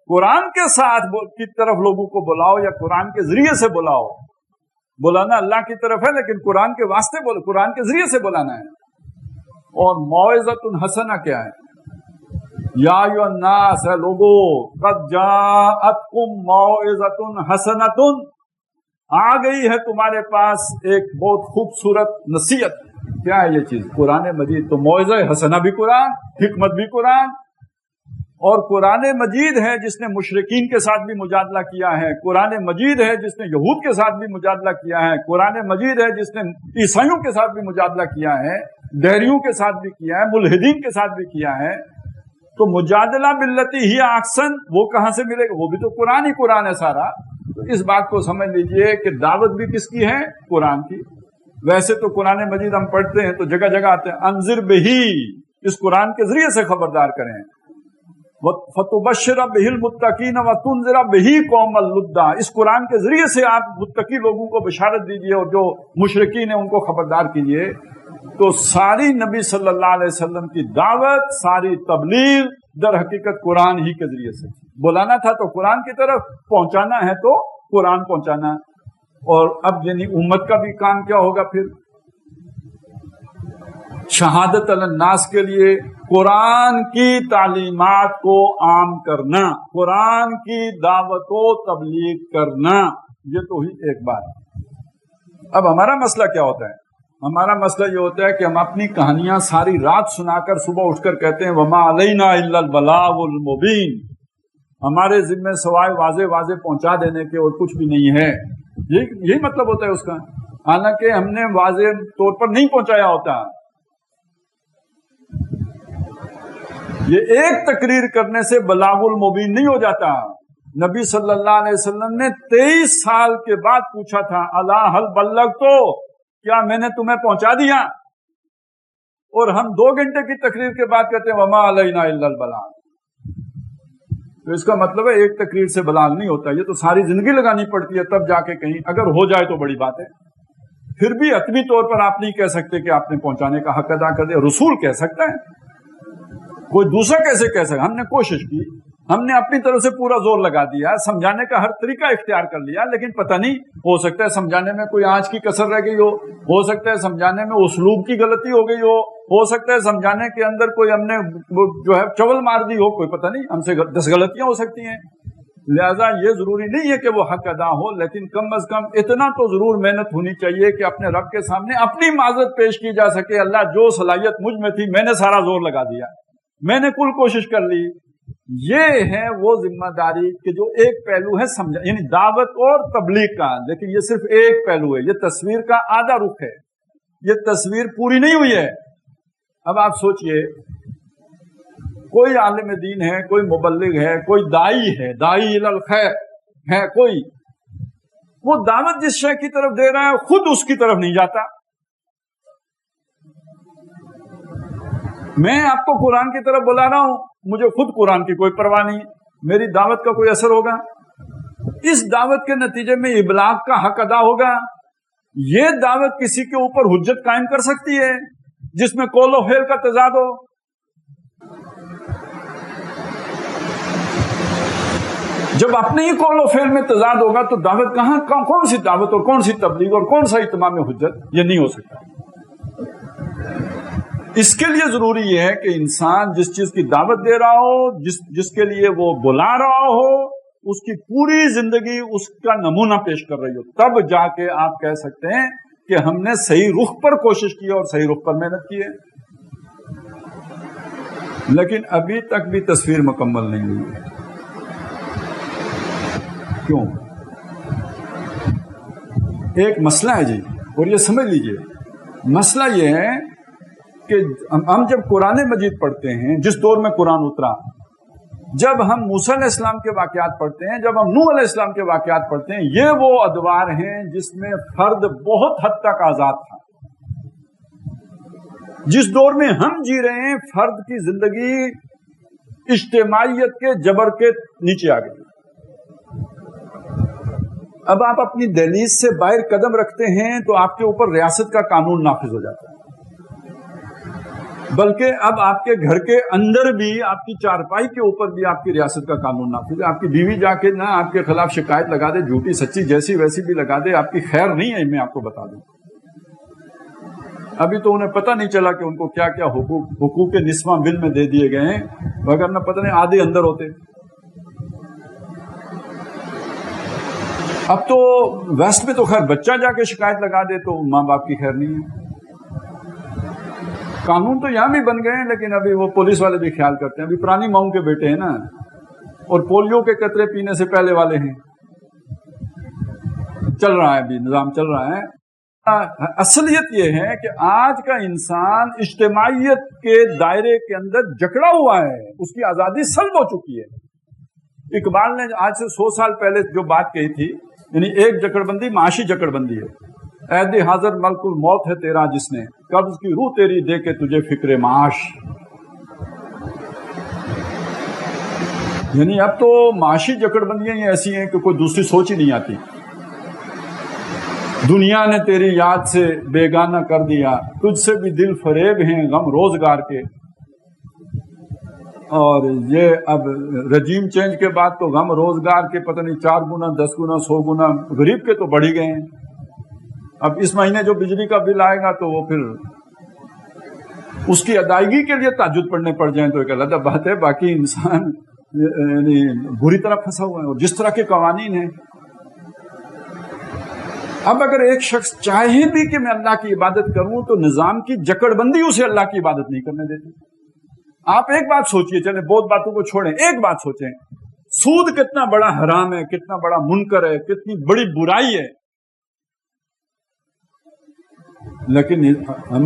قرآن کے ساتھ کی طرف لوگوں کو بلاؤ یا قرآن کے ذریعے سے بلاؤ. بلانا اللہ کی طرف ہے لیکن قرآن کے واسطے قرآن کے ذریعے سے بلانا ہے. اور موعظۃ حسنہ کیا ہے؟ یا ایھا الناس، ہے لوگو، قد جاءتکم موعظۃ حسنۃ، آ گئی ہے تمہارے پاس ایک بہت خوبصورت نصیحت. کیا ہے یہ چیز؟ قرآن مجید. تو موعظہ حسنہ بھی قرآن، حکمت بھی قرآن. اور قرآن مجید ہے جس نے مشرکین کے ساتھ بھی مجادلہ کیا ہے، قرآن مجید ہے جس نے یہود کے ساتھ بھی مجادلہ کیا ہے، قرآن مجید ہے جس نے عیسائیوں کے ساتھ بھی مجادلہ کیا ہے، دہریوں کے ساتھ بھی کیا ہے، ملحدین کے ساتھ بھی کیا ہے. تو مجادلہ باللتی ہی احسن وہ کہاں سے ملے گا؟ وہ بھی تو قرآن ہی قرآن ہے سارا. تو اس بات کو سمجھ لیجئے کہ دعوت بھی کس کی ہے؟ قرآن کی. ویسے تو قرآن مجید ہم پڑھتے ہیں تو جگہ جگہ آتے ہیں انذر بہی، اس قرآن کے ذریعے سے خبردار کریں. فَتُبَشِّرَ بِهِ الْمُتَّقِينَ وَتُنذِرَ بِهِ قَوْمًا لُدًّا، اس قرآن کے ذریعے سے آپ متقی لوگوں کو بشارت دیجئے اور جو مشرکین ہیں ان کو خبردار کیجئے. تو ساری نبی صلی اللہ علیہ وسلم کی دعوت، ساری تبلیغ در حقیقت قرآن ہی کے ذریعے سے. بلانا تھا تو قرآن کی طرف، پہنچانا ہے تو قرآن پہنچانا. اور اب یعنی امت کا بھی کام کیا ہوگا پھر؟ شہادت علی الناس کے لیے قرآن کی تعلیمات کو عام کرنا، قرآن کی دعوت و تبلیغ کرنا. یہ تو ہی ایک بات. اب ہمارا مسئلہ کیا ہوتا ہے؟ ہمارا مسئلہ یہ ہوتا ہے کہ ہم اپنی کہانیاں ساری رات سنا کر صبح اٹھ کر کہتے ہیں وما علینا الا البلاغ المبین، ہمارے ذمہ سوائے واضح واضح پہنچا دینے کے اور کچھ بھی نہیں ہے. یہی مطلب ہوتا ہے اس کا، حالانکہ ہم نے واضح طور پر نہیں پہنچایا ہوتا. یہ ایک تقریر کرنے سے بلاغ المبین نہیں ہو جاتا. نبی صلی اللہ علیہ وسلم نے 23 سال کے بعد پوچھا تھا الا هل بلغت، کیا میں نے تمہیں پہنچا دیا؟ اور ہم 2 گھنٹے کی تقریر کے بعد کہتے ہیں وما علینا الا البلاغ. تو اس کا مطلب ہے ایک تقریر سے بلاغ نہیں ہوتا. یہ تو ساری زندگی لگانی پڑتی ہے تب جا کے کہیں اگر ہو جائے تو بڑی بات ہے. پھر بھی حتمی طور پر آپ نہیں کہہ سکتے کہ آپ نے پہنچانے کا حق ادا کر دیا. رسول کہہ سکتا ہے، کوئی دوسرا کیسے کہہ سکتا؟ ہم نے کوشش کی، ہم نے اپنی طرف سے پورا زور لگا دیا، سمجھانے کا ہر طریقہ اختیار کر لیا، لیکن پتہ نہیں، ہو سکتا ہے سمجھانے میں کوئی آنچ کی کسر رہ گئی ہو سکتا ہے سمجھانے میں اسلوب کی غلطی ہو گئی ہو سکتا ہے سمجھانے کے اندر کوئی ہم نے جو ہے چول مار دی ہو، کوئی پتہ نہیں، ہم سے 10 غلطیاں ہو سکتی ہیں. لہذا یہ ضروری نہیں ہے کہ وہ حق ادا ہو، لیکن کم از کم اتنا تو ضرور محنت ہونی چاہیے کہ اپنے رب کے سامنے اپنی معذرت پیش کی جا سکے. اللہ جو صلاحیت مجھ میں تھی میں نے سارا زور لگا دیا، میں نے کل کوشش کر لی. یہ ہے وہ ذمہ داری کہ جو ایک پہلو ہے سمجھا، یعنی دعوت اور تبلیغ کا، لیکن یہ صرف ایک پہلو ہے، یہ تصویر کا آدھا رخ ہے، یہ تصویر پوری نہیں ہوئی ہے. اب آپ سوچئے کوئی عالم دین ہے، کوئی مبلغ ہے، کوئی دائی ہے، دائی الی الخیر ہے، کوئی وہ دعوت جس شے کی طرف دے رہا ہے خود اس کی طرف نہیں جاتا. میں آپ کو قرآن کی طرف بلا رہا ہوں، مجھے خود قرآن کی کوئی پرواہ نہیں، میری دعوت کا کوئی اثر ہوگا؟ اس دعوت کے نتیجے میں ابلاغ کا حق ادا ہوگا؟ یہ دعوت کسی کے اوپر حجت قائم کر سکتی ہے جس میں قول و فعل کا تضاد ہو؟ جب اپنے ہی قول و فعل میں تضاد ہوگا تو دعوت کہاں، کون سی دعوت اور کون سی تبلیغ اور کون سا اتمام حجت؟ یہ نہیں ہو سکتا. اس کے لیے ضروری یہ ہے کہ انسان جس چیز کی دعوت دے رہا ہو، جس کے لیے وہ بلا رہا ہو، اس کی پوری زندگی اس کا نمونہ پیش کر رہی ہو، تب جا کے آپ کہہ سکتے ہیں کہ ہم نے صحیح رخ پر کوشش کی اور صحیح رخ پر محنت کی ہے. لیکن ابھی تک بھی تصویر مکمل نہیں ہوئی ہے. کیوں؟ ایک مسئلہ ہے جی، اور یہ سمجھ لیجئے، مسئلہ یہ ہے کہ ہم جب قرآن مجید پڑھتے ہیں، جس دور میں قرآن اترا جب ہم موسیٰ علیہ السلام کے واقعات پڑھتے ہیں، جب ہم نوح علیہ السلام کے واقعات پڑھتے ہیں، یہ وہ ادوار ہیں جس میں فرد بہت حد تک آزاد تھا. جس دور میں ہم جی رہے ہیں، فرد کی زندگی اجتماعیت کے جبر کے نیچے آ گئی. اب آپ اپنی دہلیز سے باہر قدم رکھتے ہیں تو آپ کے اوپر ریاست کا قانون نافذ ہو جاتا ہے، بلکہ اب آپ کے گھر کے اندر بھی، آپ کی چارپائی کے اوپر بھی آپ کی ریاست کا قانون نافذ ہے. آپ کی بیوی جا کے نہ آپ کے خلاف شکایت لگا دے، جھوٹی سچی جیسی ویسی بھی لگا دے، آپ کی خیر نہیں ہے. میں آپ کو بتا دوں، ابھی تو انہیں پتہ نہیں چلا کہ ان کو کیا کیا حقوق نسواں بل میں دے دیے گئے ہیں، وگرنہ پتہ نہیں آدھے اندر ہوتے. اب تو ویسٹ میں تو خیر بچہ جا کے شکایت لگا دے تو ماں باپ کی خیر نہیں ہے. قانون تو یہاں بھی بن گئے ہیں، لیکن ابھی وہ پولیس والے بھی خیال کرتے ہیں. ابھی پرانی ماؤں کے بیٹے ہیں نا، اور پولیو کے قطرے پینے سے پہلے والے ہیں. چل رہا ہے، ابھی نظام چل رہا ہے. اصلیت یہ ہے کہ آج کا انسان اجتماعیت کے دائرے کے اندر جکڑا ہوا ہے، اس کی آزادی سلب ہو چکی ہے. اقبال نے آج سے 100 سال پہلے جو بات کہی تھی، یعنی ایک جکڑ بندی معاشی جکڑ بندی ہے. عہد حاضر ملک الموت ہے تیرا جس نے، قبض کی روح تیری دے کے تجھے فکر معاش. یعنی اب تو معاشی جکڑ بندیاں ہی ایسی ہیں کہ کوئی دوسری سوچ ہی نہیں آتی. دنیا نے تیری یاد سے بیگانہ کر دیا، تجھ سے بھی دل فریب ہیں غم روزگار کے. اور یہ اب رجیم چینج کے بعد تو غم روزگار کے پتہ نہیں 4 گنا 10 گنا 100 گنا غریب کے تو بڑھ ہی گئے ہیں. اب اس مہینے جو بجلی کا بل آئے گا تو وہ پھر اس کی ادائیگی کے لیے تہجد پڑھنے پڑ جائیں تو ایک علیحدہ بات ہے. باقی انسان یعنی بری طرح پھنسا ہوا ہے. اور جس طرح کے قوانین ہیں، اب اگر ایک شخص چاہے بھی کہ میں اللہ کی عبادت کروں تو نظام کی جکڑ بندی اسے اللہ کی عبادت نہیں کرنے دیتی. آپ ایک بات سوچئے، چلیں بہت باتوں کو چھوڑیں، ایک بات سوچیں، سود کتنا بڑا حرام ہے، کتنا بڑا منکر ہے، کتنی بڑی برائی ہے، لیکن ہم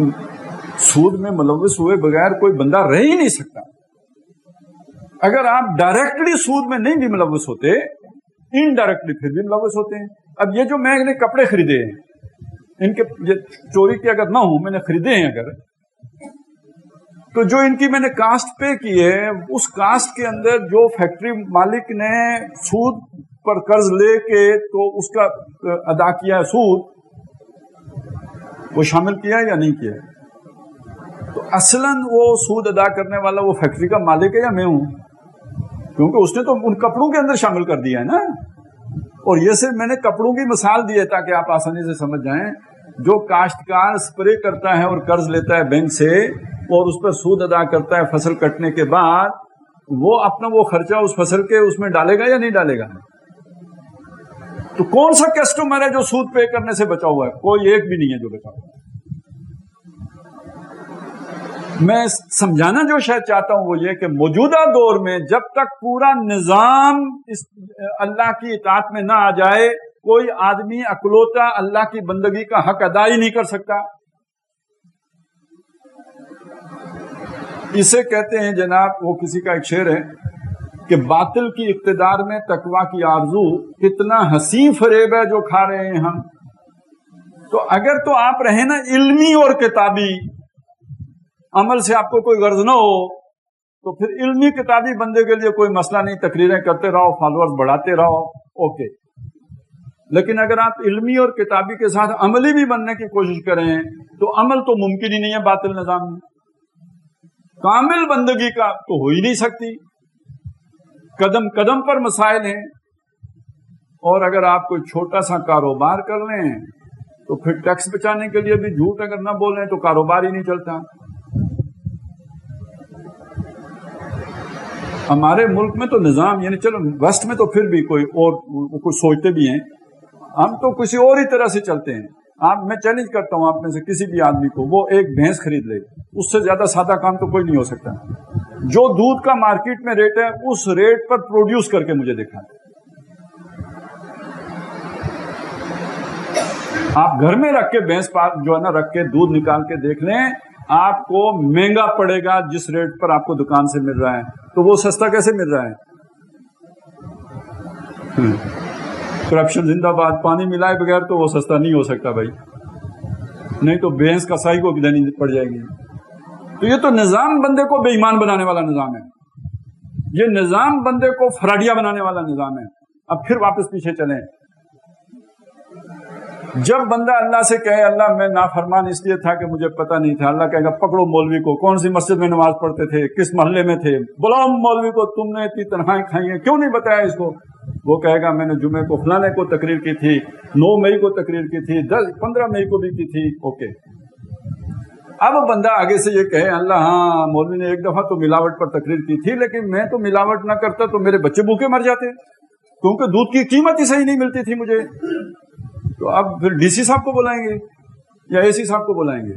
سود میں ملوث ہوئے بغیر کوئی بندہ رہ ہی نہیں سکتا. اگر آپ ڈائریکٹلی سود میں نہیں بھی ملوث ہوتے، انڈائریکٹلی پھر بھی ملوث ہوتے ہیں. اب یہ جو میں نے کپڑے خریدے ہیں، ان کے چوری کے اگر نہ ہوں، میں نے خریدے ہیں اگر، تو جو ان کی میں نے کاسٹ پے کی ہے، اس کاسٹ کے اندر جو فیکٹری مالک نے سود پر قرض لے کے تو اس کا ادا کیا ہے سود، وہ شامل کیا ہے یا نہیں کیا ہے؟ تو اصلاً وہ سود ادا کرنے والا وہ فیکٹری کا مالک ہے یا میں ہوں؟ کیونکہ اس نے تو ان کپڑوں کے اندر شامل کر دیا ہے نا. اور یہ صرف میں نے کپڑوں کی مثال دی ہے تاکہ آپ آسانی سے سمجھ جائیں. جو کاشتکار اسپرے کرتا ہے اور قرض لیتا ہے بینک سے اور اس پر سود ادا کرتا ہے فصل کٹنے کے بعد، وہ اپنا وہ خرچہ اس فصل کے اس میں ڈالے گا یا نہیں ڈالے گا؟ تو کون سا کسٹمر ہے جو سود پے کرنے سے بچا ہوا ہے؟ کوئی ایک بھی نہیں ہے جو بچا ہوا ہے. میں سمجھانا جو شاید چاہتا ہوں وہ یہ کہ موجودہ دور میں جب تک پورا نظام اس اللہ کی اطاعت میں نہ آ جائے، کوئی آدمی اکلوتا اللہ کی بندگی کا حق ادا ہی نہیں کر سکتا. اسے کہتے ہیں جناب، وہ کسی کا ایک شعر ہے کہ باطل کی اقتدار میں تقویٰ کی آرزو، کتنا حسین فریب ہے جو کھا رہے ہیں ہم. تو اگر تو آپ رہیں نا علمی اور کتابی، عمل سے آپ کو کوئی غرض نہ ہو، تو پھر علمی کتابی بندے کے لیے کوئی مسئلہ نہیں، تقریریں کرتے رہو، فالوورز بڑھاتے رہو، اوکے. لیکن اگر آپ علمی اور کتابی کے ساتھ عملی بھی بننے کی کوشش کریں تو عمل تو ممکن ہی نہیں ہے باطل نظام میں. کامل بندگی کا تو ہو ہی نہیں سکتی. قدم قدم پر مسائل ہیں. اور اگر آپ کوئی چھوٹا سا کاروبار کر لیں تو پھر ٹیکس بچانے کے لیے بھی جھوٹ اگر نہ بولیں تو کاروبار ہی نہیں چلتا. ہمارے ملک میں تو نظام، یعنی چلو ویسٹ میں تو پھر بھی کوئی سوچتے بھی ہیں، ہم تو کسی اور ہی طرح سے چلتے ہیں. میں چیلنج کرتا ہوں آپ میں سے کسی بھی آدمی کو، وہ ایک بھینس خرید لے، اس سے زیادہ سادہ کام تو کوئی نہیں ہو سکتا. جو دودھ کا مارکیٹ میں ریٹ ہے اس ریٹ پر پروڈیوس کر کے مجھے دکھائیں. آپ گھر میں رکھ کے بھینس جو ہے نا رکھ کے دودھ نکال کے دیکھ لیں آپ کو مہنگا پڑے گا جس ریٹ پر آپ کو دکان سے مل رہا ہے، تو وہ سستا کیسے مل رہا ہے؟ کرپشن زندہ باد، پانی ملائے بغیر تو وہ سستا نہیں ہو سکتا بھائی، نہیں تو بھینس کا سائی کو بھی دینی پڑ جائے گی۔ تو یہ تو نظام بندے کو بے ایمان بنانے والا نظام ہے، یہ نظام بندے کو فراڈیا بنانے والا نظام ہے۔ اب پھر واپس پیچھے چلیں، جب بندہ اللہ سے کہے اللہ میں نافرمان اس لیے تھا کہ مجھے پتہ نہیں تھا، اللہ کہے گا پکڑو مولوی کو، کون سی مسجد میں نماز پڑھتے تھے، کس محلے میں تھے، بلاؤ مولوی کو، تم نے اتنی تنخواہیں کھائی ہیں، کیوں نہیں بتایا اس کو؟ وہ کہے گا میں نے جمعے کو فلانے کو تقریر کی تھی، 9 مئی کو تقریر کی تھی، 15 مئی کو بھی کی تھی، اوکے۔ اب بندہ آگے سے یہ کہے اللہ ہاں مولوی نے ایک دفعہ تو ملاوٹ پر تقریر کی تھی، لیکن میں تو ملاوٹ نہ کرتا تو میرے بچے بھوکے مر جاتے، کیونکہ دودھ کی قیمت ہی صحیح نہیں ملتی تھی مجھے۔ تو اب پھر ڈی سی صاحب کو بلائیں گے یا اے سی صاحب کو بلائیں گے؟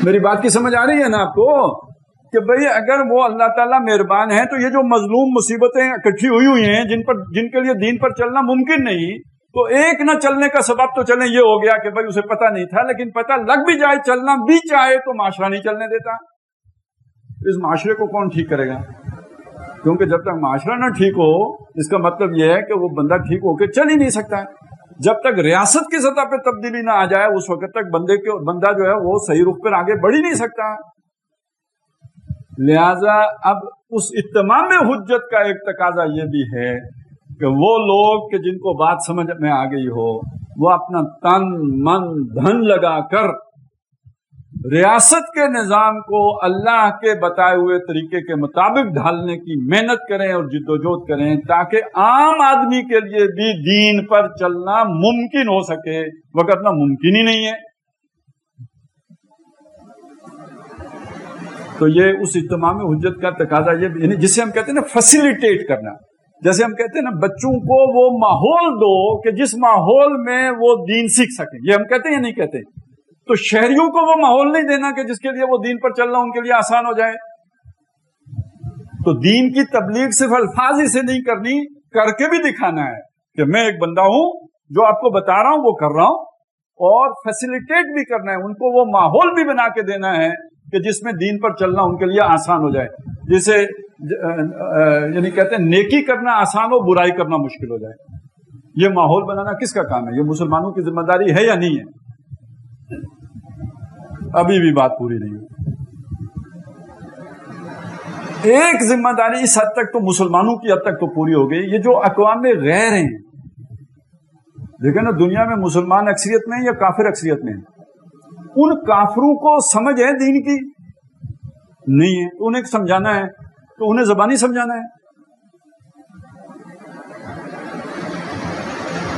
میری بات کی سمجھ آ رہی ہے نا آپ کو کہ بھئی اگر وہ اللہ تعالیٰ مہربان ہے تو یہ جو مظلوم مصیبتیں اکٹھی ہوئی ہیں جن کے لیے دین پر چلنا ممکن نہیں، تو ایک نہ چلنے کا سبب تو چلیں یہ ہو گیا کہ بھئی اسے پتہ نہیں تھا، لیکن پتہ لگ بھی جائے، چلنا بھی چاہے تو معاشرہ نہیں چلنے دیتا۔ اس معاشرے کو کون ٹھیک کرے گا؟ کیونکہ جب تک معاشرہ نہ ٹھیک ہو، اس کا مطلب یہ ہے کہ وہ بندہ ٹھیک ہو کے چل ہی نہیں سکتا ہے۔ جب تک ریاست کی سطح پہ تبدیلی نہ آ جائے اس وقت تک بندہ جو ہے وہ صحیح رخ پر آگے بڑھ ہی نہیں سکتا۔ لہذا اب اس اتمام حجت کا ایک تقاضا یہ بھی ہے کہ وہ لوگ کہ جن کو بات سمجھ میں آ گئی ہو، وہ اپنا تن من دھن لگا کر ریاست کے نظام کو اللہ کے بتائے ہوئے طریقے کے مطابق ڈھالنے کی محنت کریں اور جدوجہد کریں، تاکہ عام آدمی کے لیے بھی دین پر چلنا ممکن ہو سکے، وگرنہ ممکن ہی نہیں ہے۔ تو یہ اس اتمام حجت کا تقاضا یہ یعنی جسے ہم کہتے ہیں نا فیسیلیٹیٹ کرنا، جیسے ہم کہتے ہیں نا بچوں کو وہ ماحول دو کہ جس ماحول میں وہ دین سیکھ سکیں، یہ ہم کہتے ہیں یا نہیں کہتے؟ تو شہریوں کو وہ ماحول نہیں دینا کہ جس کے لیے وہ دین پر چلنا ان کے لیے آسان ہو جائے۔ تو دین کی تبلیغ صرف الفاظ ہی سے نہیں کرنی، کر کے بھی دکھانا ہے کہ میں ایک بندہ ہوں جو آپ کو بتا رہا ہوں وہ کر رہا ہوں، اور فیسیلیٹیٹ بھی کرنا ہے، ان کو وہ ماحول بھی بنا کے دینا ہے کہ جس میں دین پر چلنا ان کے لیے آسان ہو جائے، جسے یعنی کہتے ہیں نیکی کرنا آسان ہو، برائی کرنا مشکل ہو جائے۔ یہ ماحول بنانا کس کا کام ہے؟ یہ مسلمانوں کی ذمہ داری ہے یا نہیں ہے؟ ابھی بھی بات پوری نہیں ہوئی۔ ایک ذمہ داری اس حد تک تو مسلمانوں کی حد تک تو پوری ہو گئی، یہ جو اقوام غیر ہیں، دیکھیں نا دنیا میں مسلمان اکثریت میں یا کافر اکثریت میں، ان کافروں کو سمجھ ہے دین کی نہیں ہے، تو انہیں سمجھانا ہے تو انہیں زبانی سمجھانا ہے،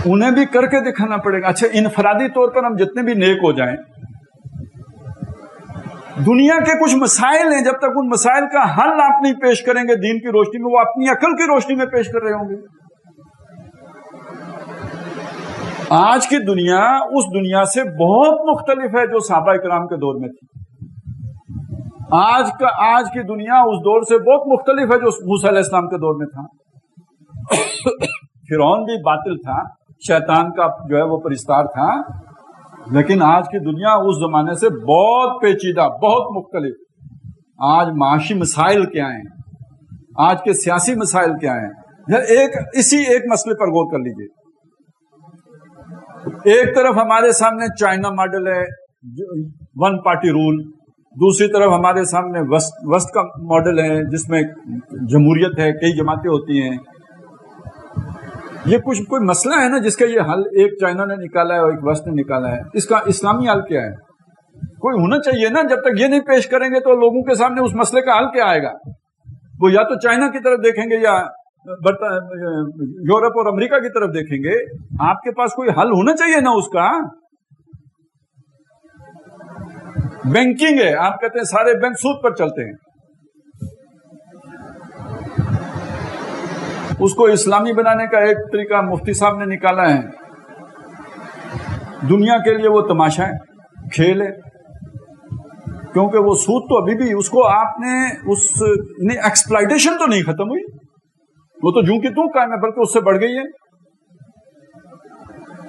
انہیں بھی کر کے دکھانا پڑے گا۔ اچھا انفرادی طور پر ہم جتنے بھی نیک ہو جائیں، دنیا کے کچھ مسائل ہیں، جب تک ان مسائل کا حل آپ نہیں پیش کریں گے دین کی روشنی میں، وہ اپنی عقل کی روشنی میں پیش کر رہے ہوں گے۔ آج کی دنیا اس دنیا سے بہت مختلف ہے جو صحابہ کرام کے دور میں تھی۔ آج کی دنیا اس دور سے بہت مختلف ہے جو موسیٰ علیہ السلام کے دور میں تھا۔ فرعون بھی باطل تھا، شیطان کا جو ہے وہ پرستار تھا، لیکن آج کی دنیا اس زمانے سے بہت پیچیدہ، بہت مختلف۔ آج معاشی مسائل کیا ہیں، آج کے سیاسی مسائل کیا ہیں، اسی ایک مسئلے پر غور کر لیجئے۔ ایک طرف ہمارے سامنے چائنا ماڈل ہے، 1 پارٹی رول، دوسری طرف ہمارے سامنے وسط کا ماڈل ہے جس میں جمہوریت ہے، کئی جماعتیں ہوتی ہیں۔ یہ کوئی مسئلہ ہے نا جس کا یہ حل ایک چائنا نے نکالا ہے اور ایک وسط نے نکالا ہے، اس کا اسلامی حل کیا ہے؟ کوئی ہونا چاہیے نا۔ جب تک یہ نہیں پیش کریں گے تو لوگوں کے سامنے اس مسئلے کا حل کیا آئے گا؟ وہ یا تو چائنا کی طرف دیکھیں گے یا یورپ اور امریکہ کی طرف دیکھیں گے۔ آپ کے پاس کوئی حل ہونا چاہیے نا اس کا۔ بینکنگ ہے، آپ کہتے ہیں سارے بینک سود پر چلتے ہیں، اس کو اسلامی بنانے کا ایک طریقہ مفتی صاحب نے نکالا ہے۔ دنیا کے لیے وہ تماشا ہے، کھیل ہے، کیونکہ وہ سود تو ابھی بھی اس کو آپ نے ایکسپلائٹیشن تو نہیں ختم ہوئی، وہ تو جوں کی توں قائم ہے، بلکہ اس سے بڑھ گئی ہے۔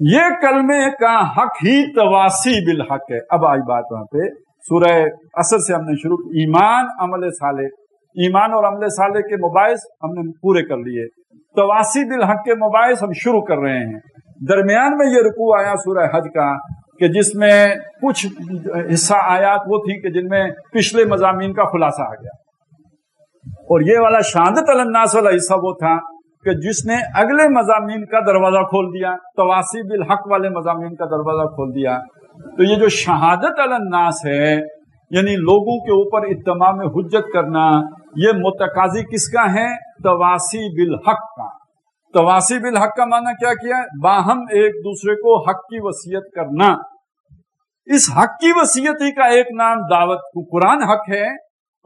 یہ کلمے کا حق ہی تواسی بالحق ہے. اب آئی بات وہاں پہ سورہ اثر سے ہم نے شروع ایمان عمل صالح، ایمان اور عمل صالح کے مباحث ہم نے پورے کر لیے، تواسی بالحق کے مباحث ہم شروع کر رہے ہیں. درمیان میں یہ رکوع آیا سورہ حج کا کہ جس میں کچھ حصہ آیات وہ تھی کہ جن میں پچھلے مضامین کا خلاصہ آ گیا، اور یہ والا شہادت علی الناس والا حصہ وہ تھا کہ جس نے اگلے مضامین کا دروازہ کھول دیا، تواسی بالحق والے مضامین کا دروازہ کھول دیا. تو یہ جو شہادت علی الناس ہے، یعنی لوگوں کے اوپر اتمام حجت کرنا، یہ متقاضی کس کا ہے؟ تواسی بالحق کا. تواسی بالحق کا معنی کیا کیا؟ باہم ایک دوسرے کو حق کی وصیت کرنا. اس حق کی وصیت ہی کا ایک نام دعوت کو قرآن حق ہے،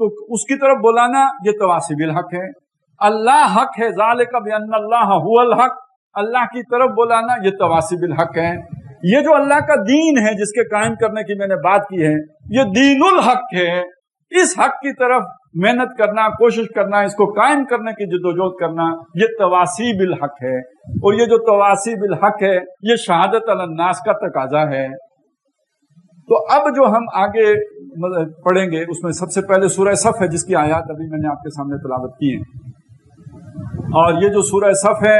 تو اس کی طرف بلانا یہ تواسی بالحق ہے. اللہ حق ہے، ذالک بان اللہ هو الحق، اللہ کی طرف بلانا یہ تواسی بالحق ہے. یہ جو اللہ کا دین ہے جس کے قائم کرنے کی میں نے بات کی ہے، یہ دین الحق ہے. اس حق کی طرف محنت کرنا، کوشش کرنا، اس کو قائم کرنے کی جدوجہد کرنا، یہ تواسی بالحق ہے. اور یہ جو تواسی بالحق ہے یہ شہادت علی الناس کا تقاضا ہے. تو اب جو ہم آگے پڑھیں گے اس میں سب سے پہلے سورہ صف ہے، جس کی آیات ابھی میں نے آپ کے سامنے تلاوت کی ہیں. اور یہ جو سورہ صف ہے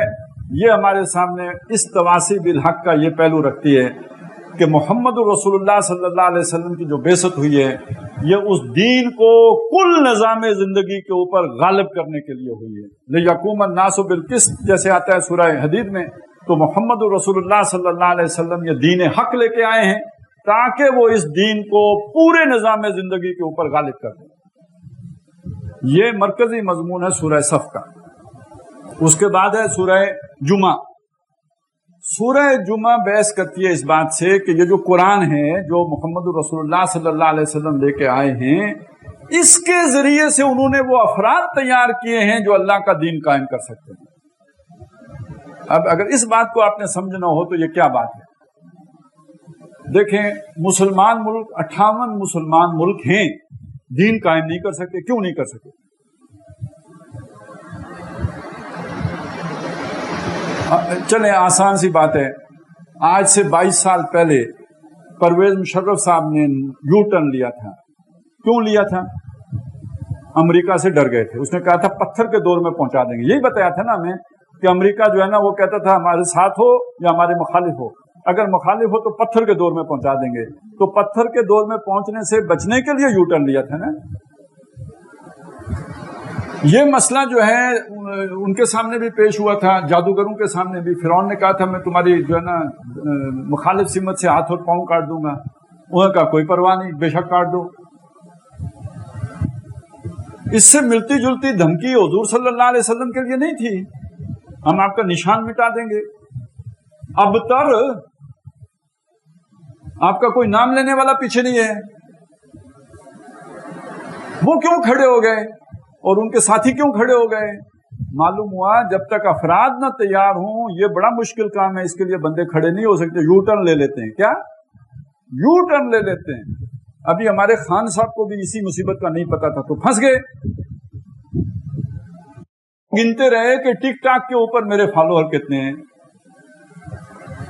یہ ہمارے سامنے اس تواسی بالحق کا یہ پہلو رکھتی ہے کہ محمد رسول اللہ صلی اللہ علیہ وسلم کی جو بعثت ہوئی ہے یہ اس دین کو کل نظام زندگی کے اوپر غالب کرنے کے لیے ہوئی ہے. لِيَقُومَ النَّاسُ بِالْقِسْطِ جیسے آتا ہے سورہ حدید میں، تو محمد رسول اللہ صلی اللہ علیہ وسلم یہ دین حق لے کے آئے ہیں تاکہ وہ اس دین کو پورے نظام زندگی کے اوپر غالب کر دیں. یہ مرکزی مضمون ہے سورہ صف کا. اس کے بعد ہے سورہ جمعہ. سورہ جمعہ بحث کرتی ہے اس بات سے کہ یہ جو قرآن ہے جو محمد رسول اللہ صلی اللہ علیہ وسلم لے کے آئے ہیں، اس کے ذریعے سے انہوں نے وہ افراد تیار کیے ہیں جو اللہ کا دین قائم کر سکتے ہیں. اب اگر اس بات کو آپ نے سمجھنا ہو تو یہ کیا بات ہے؟ دیکھیں، مسلمان ملک 58 مسلمان ملک ہیں، دین قائم نہیں کر سکتے. کیوں نہیں کر سکتے؟ چلیں آسان سی بات ہے، آج سے 22 سال پہلے پرویز مشرف صاحب نے یو ٹرن لیا تھا. کیوں لیا تھا؟ امریکہ سے ڈر گئے تھے. اس نے کہا تھا پتھر کے دور میں پہنچا دیں گے. یہی بتایا تھا نا ہمیں کہ امریکہ جو ہے نا وہ کہتا تھا ہمارے ساتھ ہو یا ہمارے مخالف ہو، اگر مخالف ہو تو پتھر کے دور میں پہنچا دیں گے. تو پتھر کے دور میں پہنچنے سے بچنے کے لیے یو ٹرن لیا تھا نا. یہ مسئلہ جو ہے ان کے سامنے بھی پیش ہوا تھا، جادوگروں کے سامنے بھی. فرعون نے کہا تھا میں تمہاری جو ہے نا مخالف سمت سے ہاتھ اور پاؤں کاٹ دوں گا. انہوں نے کہا کوئی پرواہ نہیں، بے شک کاٹ دو. اس سے ملتی جلتی دھمکی حضور صلی اللہ علیہ وسلم کے لیے نہیں تھی، ہم آپ کا نشان مٹا دیں گے. اب تر آپ کا کوئی نام لینے والا پیچھے نہیں ہے. وہ کیوں کھڑے ہو گئے اور ان کے ساتھی کیوں کھڑے ہو گئے؟ معلوم ہوا جب تک افراد نہ تیار ہوں یہ بڑا مشکل کام ہے، اس کے لیے بندے کھڑے نہیں ہو سکتے. یو ٹرن لے لیتے ہیں. کیا یو ٹرن لے لیتے ہیں؟ ابھی ہمارے خان صاحب کو بھی اسی مصیبت کا نہیں پتا تھا تو پھنس گئے. گنتے رہے کہ ٹک ٹاک کے اوپر میرے فالوور کتنے ہیں.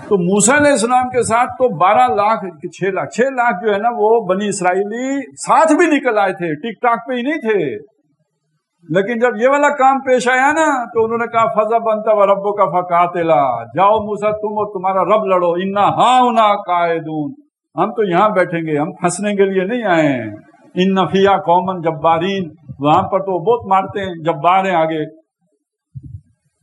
تو موسیٰ علیہ السلام کے ساتھ تو 12 لاکھ 6 لاکھ جو ہے نا وہ بنی اسرائیلی ساتھ بھی نکل آئے تھے، ٹک ٹاک پہ ہی نہیں تھے. لیکن جب یہ والا کام پیش آیا نا تو انہوں نے کہا فَذَهَبْ أَنْتَ وَرَبُّكَ فَقَاتِلَا، جاؤ موسیٰ تم اور تمہارا رب لڑو. اِنَّا هَاهُنَا قَاعِدُونَ، ہم تو یہاں بیٹھیں گے، ہم پھنسنے کے لیے نہیں آئے ہیں. إِنَّ فِيهَا قَوْمًا جَبَّارِينَ، وہاں پر تو بہت مارتے ہیں، جبار ہیں آگے.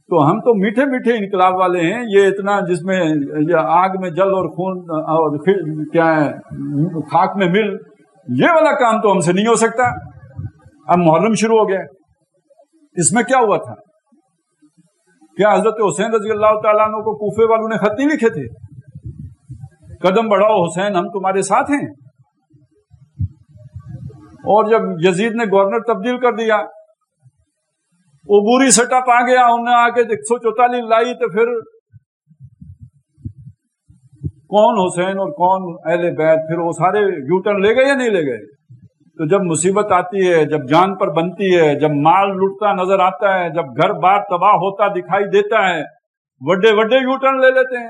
تو ہم تو میٹھے میٹھے انقلاب والے ہیں، یہ اتنا جس میں یہ آگ میں جل اور خون اور کیا ہے خاک میں مل، یہ والا کام تو ہم سے نہیں ہو سکتا. اب محرم شروع ہو گیا. اس میں کیا ہوا تھا؟ کیا حضرت حسین رضی اللہ تعالیٰ عنہ کو کوفے والوں نے خط نہیں لکھے تھے؟ قدم بڑھاؤ حسین، ہم تمہارے ساتھ ہیں. اور جب یزید نے گورنر تبدیل کر دیا، عبوری سیٹ اپ آ گیا، انہوں نے آ کے 144 لائی، تو پھر کون حسین اور کون اہل بیت، پھر وہ سارے یو ٹرن لے گئے یا نہیں لے گئے؟ تو جب مصیبت آتی ہے، جب جان پر بنتی ہے، جب مال لٹتا نظر آتا ہے، جب گھر بار تباہ ہوتا دکھائی دیتا ہے، وڈے وڈے یو ٹرن لے لیتے ہیں.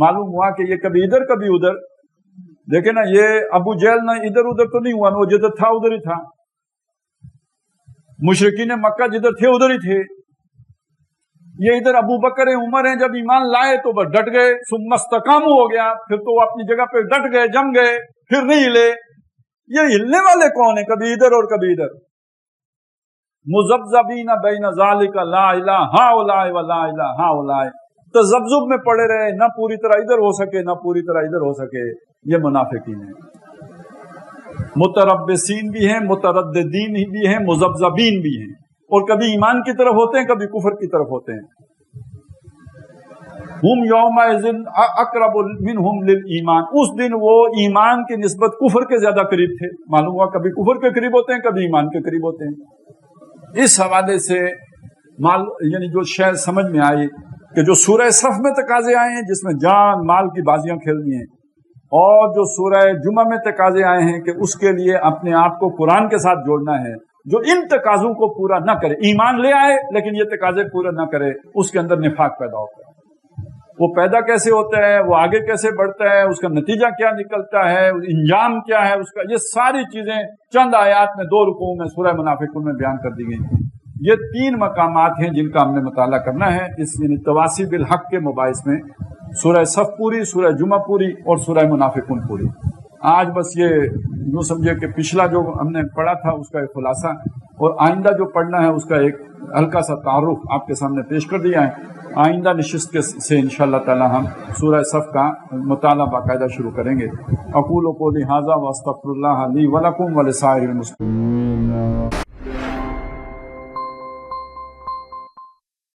معلوم ہوا کہ یہ کبھی ادھر کبھی ادھر. دیکھیں نا یہ ابو جہل نہ ادھر ادھر تو نہیں ہوا نا, وہ جدھر تھا ادھر ہی تھا. مشرکین مکہ جدھر تھے ادھر ہی تھے. یہ ادھر ابو بکر عمر ہیں جب ایمان لائے تو بس ڈٹ گئے, ثم استقاموا ہو گیا, پھر تو وہ اپنی جگہ پہ ڈٹ گئے, جم گئے, پھر نہیں ہلے. یہ ہلنے والے کون ہیں؟ کبھی ادھر اور کبھی ادھر. مذبذبین بین ذالک لا الہ ہؤلاء ولا الہ ہؤلاء, تذبذب میں پڑے رہے, نہ پوری طرح ادھر ہو سکے نہ پوری طرح ادھر ہو سکے. یہ منافقین ہیں. متربصین بھی ہیں, مترددین بھی ہیں, مذبذبین بھی ہیں, اور کبھی ایمان کی طرف ہوتے ہیں کبھی کفر کی طرف ہوتے ہیں. ہم یومئذ اقرب منہم للایمان, اس دن وہ ایمان کی نسبت کفر کے زیادہ قریب تھے. معلوم ہوا کبھی کفر کے قریب ہوتے ہیں کبھی ایمان کے قریب ہوتے ہیں. اس حوالے سے یعنی جو شے سمجھ میں آئی کہ جو سورہ صف میں تقاضے آئے ہیں جس میں جان مال کی بازیاں کھیلنی ہیں, اور جو سورہ جمعہ میں تقاضے آئے ہیں کہ اس کے لیے اپنے آپ کو قرآن کے ساتھ جوڑنا ہے, جو ان تقاضوں کو پورا نہ کرے, ایمان لے آئے لیکن یہ تقاضے پورا نہ کرے, اس کے اندر نفاق پیدا ہوتا ہے. وہ پیدا کیسے ہوتا ہے, وہ آگے کیسے بڑھتا ہے, اس کا نتیجہ کیا نکلتا ہے, انجام کیا ہے اس کا, یہ ساری چیزیں چند آیات میں 2 رکوعوں میں سورہ منافقون میں بیان کر دی گئی. یہ 3 مقامات ہیں جن کا ہم نے مطالعہ کرنا ہے اس یعنی تواصی بالحق کے مباحث میں. سورہ صف پوری, سورہ جمعہ پوری, اور سورہ منافقون پوری. آج بس یہ یوں سمجھے کہ پچھلا جو ہم نے پڑھا تھا اس کا ایک خلاصہ, اور آئندہ جو پڑھنا ہے اس کا ایک ہلکا سا تعارف آپ کے سامنے پیش کر دیا ہے. آئندہ نشست سے انشاءاللہ تعالی ہم سورہ صف کا مطالعہ باقاعدہ شروع کریں گے. اقول قولی ھذا واستغفر اللہ لی ولکم ولسائر المسلمین.